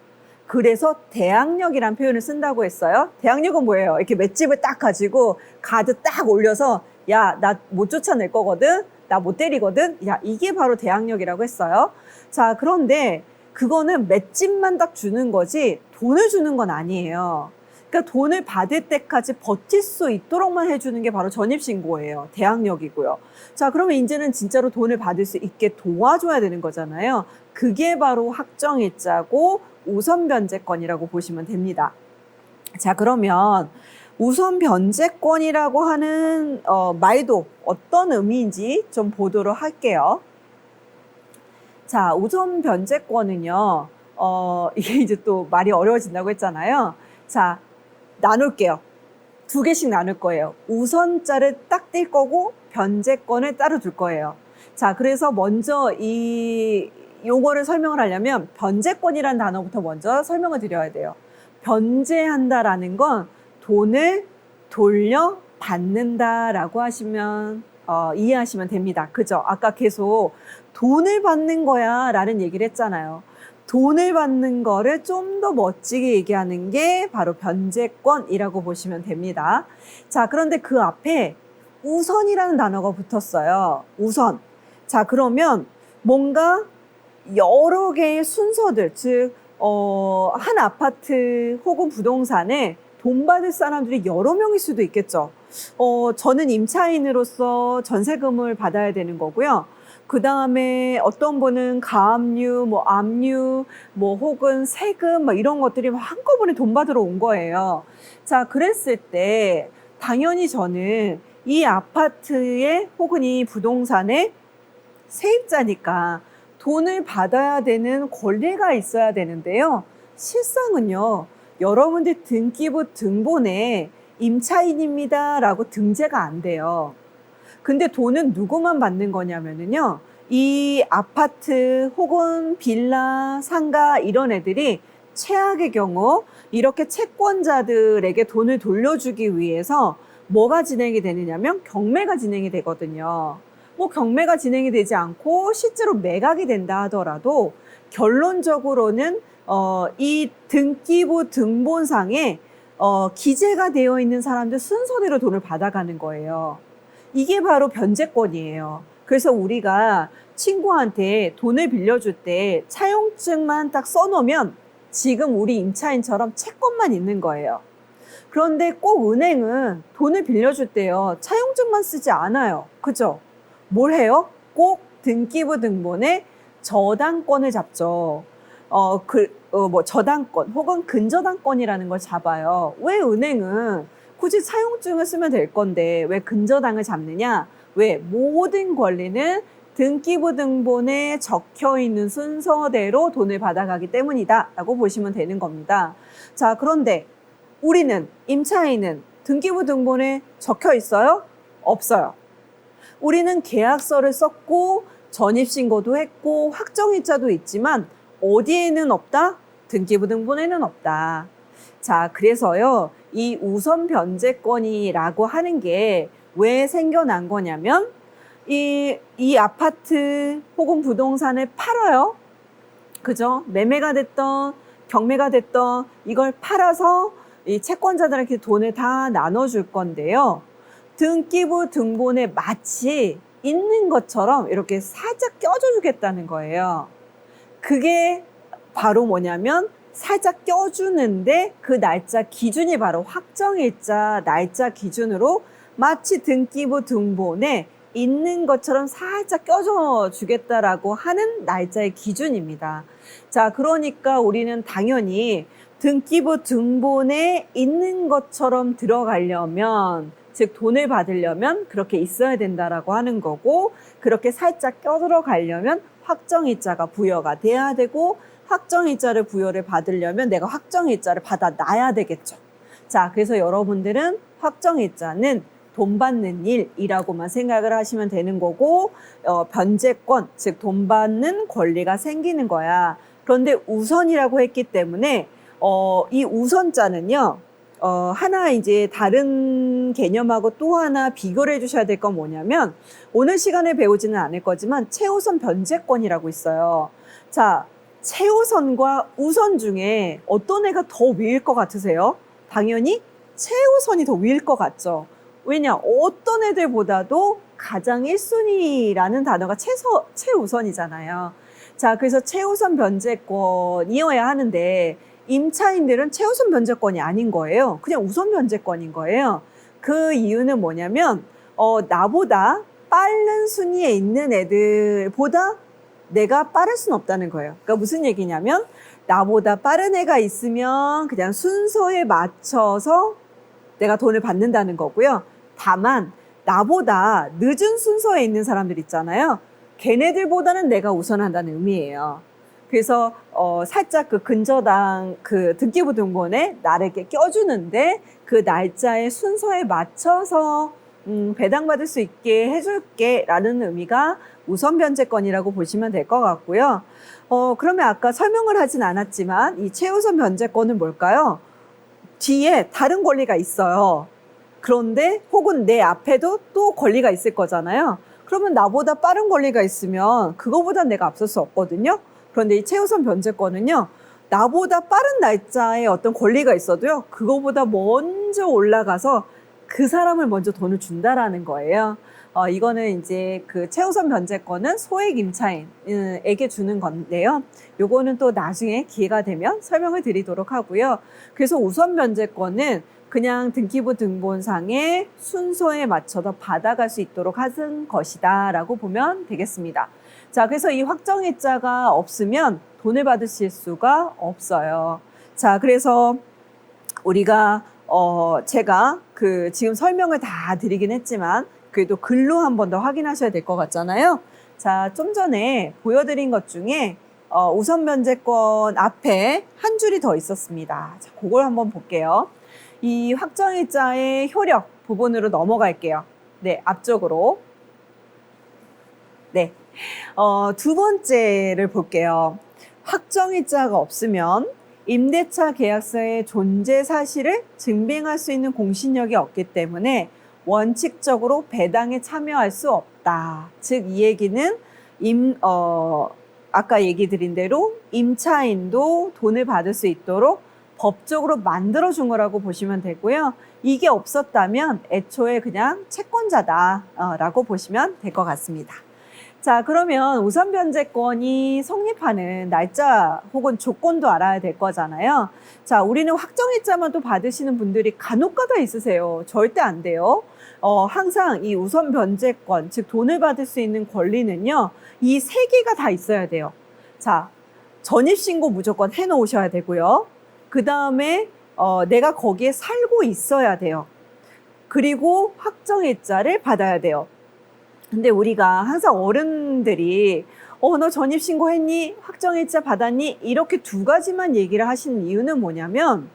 [SPEAKER 1] 그래서 대항력이란 표현을 쓴다고 했어요. 대항력은 뭐예요? 이렇게 맷집을 딱 가지고 가드 딱 올려서 야, 나 못 쫓아낼 거거든? 나 못 때리거든? 야, 이게 바로 대항력이라고 했어요. 자, 그런데 그거는 맷집만 딱 주는 거지 돈을 주는 건 아니에요. 그러니까 돈을 받을 때까지 버틸 수 있도록만 해주는 게 바로 전입신고예요. 대항력이고요. 자, 그러면 이제는 진짜로 돈을 받을 수 있게 도와줘야 되는 거잖아요. 그게 바로 확정일자고 우선변제권이라고 보시면 됩니다. 자, 그러면 우선변제권이라고 하는 말도 어떤 의미인지 좀 보도록 할게요. 자, 우선변제권은요, 이게 이제 또 말이 어려워진다고 했잖아요. 자, 나눌게요. 두 개씩 나눌 거예요. 우선자를 딱 뗄 거고 변제권을 따로 둘 거예요. 자, 그래서 먼저 이 용어를 설명을 하려면 변제권이라는 단어부터 먼저 설명을 드려야 돼요. 변제한다라는 건 돈을 돌려받는다라고 하시면 이해하시면 됩니다. 그죠? 아까 계속 돈을 받는 거야 라는 얘기를 했잖아요. 돈을 받는 거를 좀 더 멋지게 얘기하는 게 바로 변제권이라고 보시면 됩니다. 자, 그런데 그 앞에 우선이라는 단어가 붙었어요. 우선. 자, 그러면 뭔가 여러 개의 순서들, 즉 한 아파트 혹은 부동산에 돈 받을 사람들이 여러 명일 수도 있겠죠. 저는 임차인으로서 전세금을 받아야 되는 거고요. 그 다음에 어떤 분은 가압류, 뭐 압류, 뭐 혹은 세금, 뭐 이런 것들이 한꺼번에 돈 받으러 온 거예요. 자, 그랬을 때 당연히 저는 이 아파트에 혹은 이 부동산에 세입자니까 돈을 받아야 되는 권리가 있어야 되는데요. 실상은요, 여러분들 등기부 등본에 임차인입니다 라고 등재가 안 돼요. 근데 돈은 누구만 받는 거냐면요, 이 아파트 혹은 빌라, 상가 이런 애들이 최악의 경우 이렇게 채권자들에게 돈을 돌려주기 위해서 뭐가 진행이 되느냐면 경매가 진행이 되거든요. 뭐 경매가 진행이 되지 않고 실제로 매각이 된다 하더라도 결론적으로는 이 등기부 등본상에 기재가 되어 있는 사람들 순서대로 돈을 받아가는 거예요. 이게 바로 변제권이에요. 그래서 우리가 친구한테 돈을 빌려줄 때 차용증만 딱 써놓으면 지금 우리 임차인처럼 채권만 있는 거예요. 그런데 꼭 은행은 돈을 빌려줄 때요, 차용증만 쓰지 않아요. 그죠? 뭘 해요? 꼭 등기부 등본에 저당권을 잡죠. 뭐 저당권 혹은 근저당권이라는 걸 잡아요. 왜 은행은 굳이 차용증을 쓰면 될 건데 왜 근저당을 잡느냐? 왜? 모든 권리는 등기부 등본에 적혀 있는 순서대로 돈을 받아가기 때문이다 라고 보시면 되는 겁니다. 자, 그런데 우리는, 임차인은 등기부 등본에 적혀 있어요? 없어요. 우리는 계약서를 썼고 전입신고도 했고 확정일자도 있지만 어디에는 없다? 등기부 등본에는 없다. 자, 그래서요, 이 우선 변제권이라고 하는 게 왜 생겨난 거냐면 이 아파트 혹은 부동산을 팔아요. 그죠? 매매가 됐던 경매가 됐던 이걸 팔아서 이 채권자들한테 돈을 다 나눠줄 건데요. 등기부 등본에 마치 있는 것처럼 이렇게 살짝 껴줘 주겠다는 거예요. 그게 바로 뭐냐면 살짝 껴주는데 그 날짜 기준이 바로 확정일자 날짜 기준으로 마치 등기부 등본에 있는 것처럼 살짝 껴줘 주겠다라고 하는 날짜의 기준입니다. 자, 그러니까 우리는 당연히 등기부 등본에 있는 것처럼 들어가려면, 즉 돈을 받으려면 그렇게 있어야 된다라고 하는 거고, 그렇게 살짝 껴들어가려면 확정일자가 부여가 돼야 되고, 확정일자를 부여를 받으려면 내가 확정일자를 받아놔야 되겠죠. 자, 그래서 여러분들은 확정일자는 돈 받는 일이라고만 생각을 하시면 되는 거고, 변제권, 즉 돈 받는 권리가 생기는 거야. 그런데 우선이라고 했기 때문에 이 우선자는요, 하나 이제 다른 개념하고 또 하나 비교를 해주셔야 될 건 뭐냐면, 오늘 시간에 배우지는 않을 거지만 최우선 변제권이라고 있어요. 자, 최우선과 우선 중에 어떤 애가 더 위일 것 같으세요? 당연히 최우선이 더 위일 것 같죠. 왜냐, 어떤 애들보다도 가장 1순위라는 단어가 최우선이잖아요. 자, 그래서 최우선 변제권이어야 하는데, 임차인들은 최우선 변제권이 아닌 거예요. 그냥 우선 변제권인 거예요. 그 이유는 뭐냐면, 나보다 빠른 순위에 있는 애들보다 내가 빠를 수는 없다는 거예요. 그러니까 무슨 얘기냐면, 나보다 빠른 애가 있으면 그냥 순서에 맞춰서 내가 돈을 받는다는 거고요. 다만 나보다 늦은 순서에 있는 사람들 있잖아요. 걔네들보다는 내가 우선한다는 의미예요. 그래서 살짝 그 근저당 그 등기부 등본에 나를 이렇게 껴주는데, 그 날짜의 순서에 맞춰서 배당받을 수 있게 해줄게 라는 의미가 우선 변제권이라고 보시면 될 것 같고요. 그러면 아까 설명을 하진 않았지만 이 최우선 변제권은 뭘까요? 뒤에 다른 권리가 있어요. 그런데 혹은 내 앞에도 또 권리가 있을 거잖아요. 그러면 나보다 빠른 권리가 있으면 그거보다 내가 앞설 수 없거든요. 그런데 이 최우선 변제권은요, 나보다 빠른 날짜에 어떤 권리가 있어도요, 그거보다 먼저 올라가서 그 사람을 먼저 돈을 준다라는 거예요. 이거는 이제 그 최우선 변제권은 소액 임차인에게 주는 건데요. 요거는 또 나중에 기회가 되면 설명을 드리도록 하고요. 그래서 우선 변제권은 그냥 등기부 등본상의 순서에 맞춰서 받아갈 수 있도록 하는 것이다 라고 보면 되겠습니다. 자, 그래서 이 확정일자가 없으면 돈을 받으실 수가 없어요. 자, 그래서 우리가 제가 그 지금 설명을 다 드리긴 했지만 그래도 글로 한 번 더 확인하셔야 될 것 같잖아요. 자, 좀 전에 보여드린 것 중에 우선 변제권 앞에 한 줄이 더 있었습니다. 자, 그걸 한번 볼게요. 이 확정일자의 효력 부분으로 넘어갈게요. 네, 앞쪽으로. 네, 두 번째를 볼게요. 확정일자가 없으면 임대차 계약서의 존재 사실을 증빙할 수 있는 공신력이 없기 때문에 원칙적으로 배당에 참여할 수 없다. 즉, 이 얘기는 아까 얘기 드린 대로 임차인도 돈을 받을 수 있도록 법적으로 만들어준 거라고 보시면 되고요. 이게 없었다면 애초에 그냥 채권자다라고 보시면 될 것 같습니다. 자, 그러면 우선 변제권이 성립하는 날짜 혹은 조건도 알아야 될 거잖아요. 자, 우리는 확정일자만 또 받으시는 분들이 간혹가다 있으세요. 절대 안 돼요. 항상 이 우선 변제권, 즉 돈을 받을 수 있는 권리는요, 이 세 개가 다 있어야 돼요. 자, 전입신고 무조건 해놓으셔야 되고요. 그 다음에 내가 거기에 살고 있어야 돼요. 그리고 확정일자를 받아야 돼요. 근데 우리가 항상 어른들이 너 전입신고했니? 확정일자 받았니? 이렇게 두 가지만 얘기를 하시는 이유는 뭐냐면,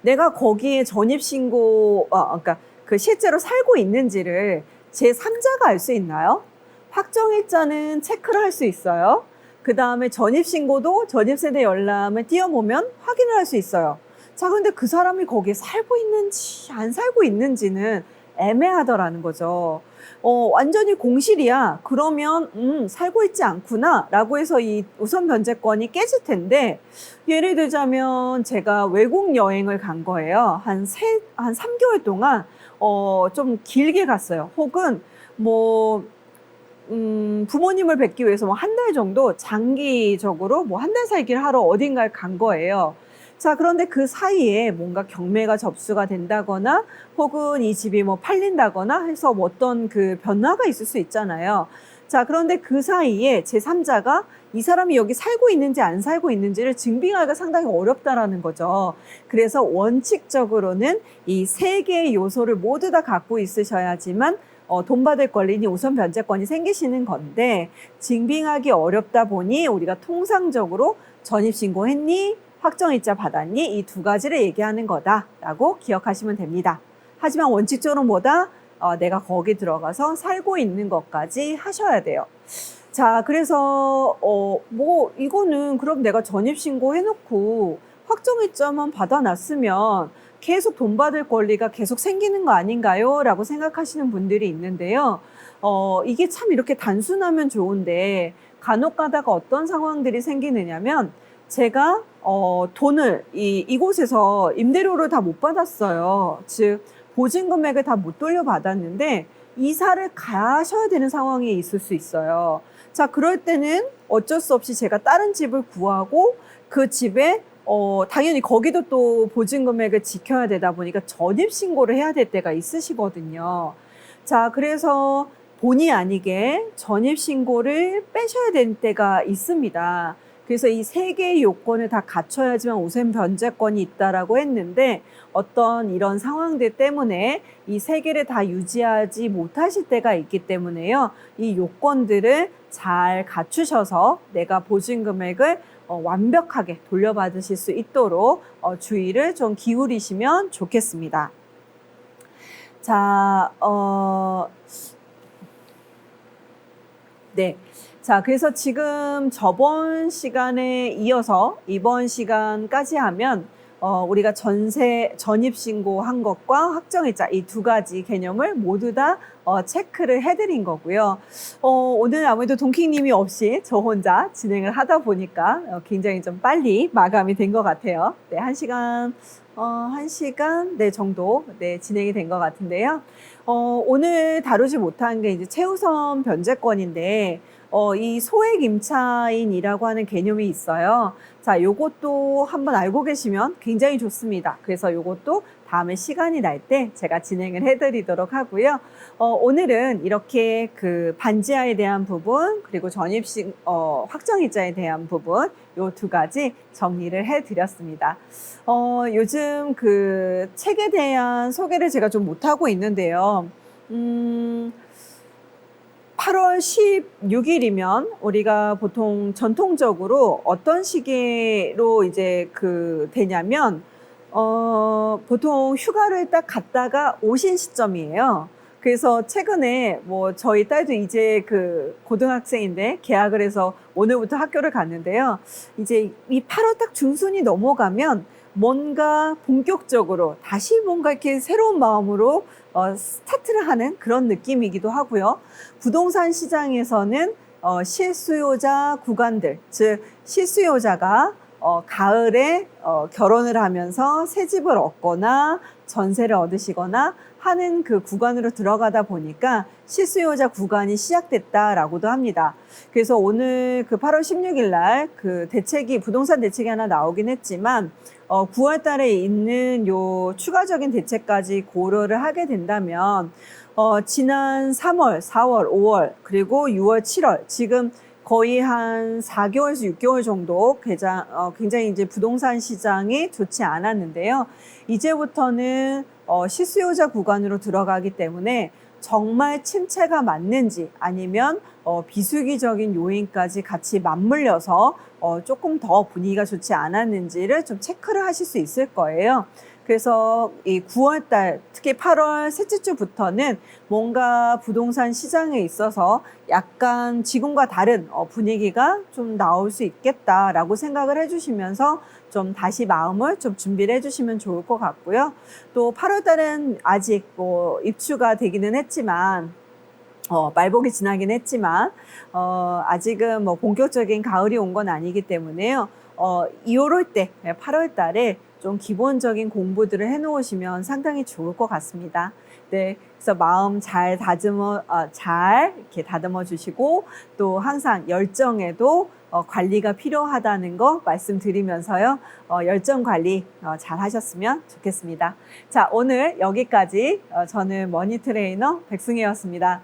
[SPEAKER 1] 내가 거기에 전입신고, 그러니까 그 실제로 살고 있는지를 제3자가 알 수 있나요? 확정일자는 체크를 할 수 있어요. 그 다음에 전입신고도 전입세대 열람을 띄워보면 확인을 할 수 있어요. 자, 근데 그 사람이 거기에 살고 있는지 안 살고 있는지는 애매하더라는 거죠. 완전히 공실이야. 그러면 살고 있지 않구나 라고 해서 이 우선 변제권이 깨질 텐데, 예를 들자면 제가 외국 여행을 간 거예요. 한 3개월 동안 좀 길게 갔어요. 혹은 뭐 부모님을 뵙기 위해서 뭐 한 달 정도 장기적으로 뭐 한 달 살기를 하러 어딘가를 간 거예요. 자, 그런데 그 사이에 뭔가 경매가 접수가 된다거나 혹은 이 집이 뭐 팔린다거나 해서 뭐 어떤 그 변화가 있을 수 있잖아요. 자, 그런데 그 사이에 제3자가 이 사람이 여기 살고 있는지 안 살고 있는지를 증빙하기가 상당히 어렵다라는 거죠. 그래서 원칙적으로는 이 세 개의 요소를 모두 다 갖고 있으셔야지만 돈 받을 권리니 우선 변제권이 생기시는 건데, 증빙하기 어렵다 보니 우리가 통상적으로 전입신고했니? 확정일자 받았니? 이 두 가지를 얘기하는 거다라고 기억하시면 됩니다. 하지만 원칙적으로 뭐다? 내가 거기 들어가서 살고 있는 것까지 하셔야 돼요. 자, 그래서 뭐 이거는 그럼 내가 전입신고 해놓고 확정일자만 받아놨으면 계속 돈 받을 권리가 계속 생기는 거 아닌가요? 라고 생각하시는 분들이 있는데요. 이게 참 이렇게 단순하면 좋은데 간혹 가다가 어떤 상황들이 생기느냐면, 제가 돈을 이곳에서 임대료를 다 못 받았어요. 즉 보증 금액을 다 못 돌려받았는데 이사를 가셔야 되는 상황이 있을 수 있어요. 자, 그럴 때는 어쩔 수 없이 제가 다른 집을 구하고 그 집에 당연히 거기도 또 보증 금액을 지켜야 되다 보니까 전입신고를 해야 될 때가 있으시거든요. 자, 그래서 본의 아니게 전입신고를 빼셔야 되는 때가 있습니다. 그래서 이 세 개의 요건을 다 갖춰야지만 우선 변제권이 있다라고 했는데, 어떤 이런 상황들 때문에 이 세 개를 다 유지하지 못하실 때가 있기 때문에요. 이 요건들을 잘 갖추셔서 내가 보증 금액을 완벽하게 돌려받으실 수 있도록 주의를 좀 기울이시면 좋겠습니다. 자, 네. 자, 그래서 지금 저번 시간에 이어서 이번 시간까지 하면 우리가 전입신고한 것과 확정일자 이 두 가지 개념을 모두 다 체크를 해드린 거고요. 오늘 아무래도 동킹님이 없이 저 혼자 진행을 하다 보니까 굉장히 좀 빨리 마감이 된 것 같아요. 네, 한 시간 네, 정도 네, 진행이 된 것 같은데요. 오늘 다루지 못한 게 이제 최우선 변제권인데, 이 소액 임차인이라고 하는 개념이 있어요. 자, 요것도 한번 알고 계시면 굉장히 좋습니다. 그래서 요것도 다음에 시간이 날 때 제가 진행을 해드리도록 하고요. 오늘은 이렇게 그 반지하에 대한 부분, 그리고 확정일자에 대한 부분, 요 두 가지 정리를 해드렸습니다. 요즘 그 책에 대한 소개를 제가 좀 못하고 있는데요. 8월 16일이면 우리가 보통 전통적으로 어떤 시기로 이제 되냐면, 보통 휴가를 딱 갔다가 오신 시점이에요. 그래서 최근에 뭐 저희 딸도 이제 그 고등학생인데 개학을 해서 오늘부터 학교를 갔는데요. 이제 이 8월 딱 중순이 넘어가면 뭔가 본격적으로 다시 뭔가 이렇게 새로운 마음으로 스타트를 하는 그런 느낌이기도 하고요. 부동산 시장에서는 실수요자 구간들, 즉 실수요자가 가을에 결혼을 하면서 새 집을 얻거나 전세를 얻으시거나 하는 그 구간으로 들어가다 보니까 실수요자 구간이 시작됐다라고도 합니다. 그래서 오늘 그 8월 16일 날 그 부동산 대책이 하나 나오긴 했지만 9월 달에 있는 요 추가적인 대책까지 고려를 하게 된다면 지난 3월, 4월, 5월, 그리고 6월, 7월 지금 거의 한 4개월에서 6개월 정도 굉장히 이제 부동산 시장이 좋지 않았는데요. 이제부터는 실수요자 구간으로 들어가기 때문에 정말 침체가 맞는지 아니면 비수기적인 요인까지 같이 맞물려서 조금 더 분위기가 좋지 않았는지를 좀 체크를 하실 수 있을 거예요. 그래서 이 9월 달, 특히 8월 셋째 주부터는 뭔가 부동산 시장에 있어서 약간 지금과 다른 분위기가 좀 나올 수 있겠다라고 생각을 해주시면서 좀 다시 마음을 좀 준비를 해주시면 좋을 것 같고요. 또 8월 달은 아직 뭐 입주가 되기는 했지만, 말복이 지나긴 했지만, 아직은 뭐 본격적인 가을이 온 건 아니기 때문에요. 이럴 때, 8월 달에 좀 기본적인 공부들을 해놓으시면 상당히 좋을 것 같습니다. 네, 그래서 마음 잘 이렇게 다듬어 주시고, 또 항상 열정에도 관리가 필요하다는 거 말씀드리면서요. 열정 관리 잘 하셨으면 좋겠습니다. 자, 오늘 여기까지 저는 머니 트레이너 백승혜였습니다.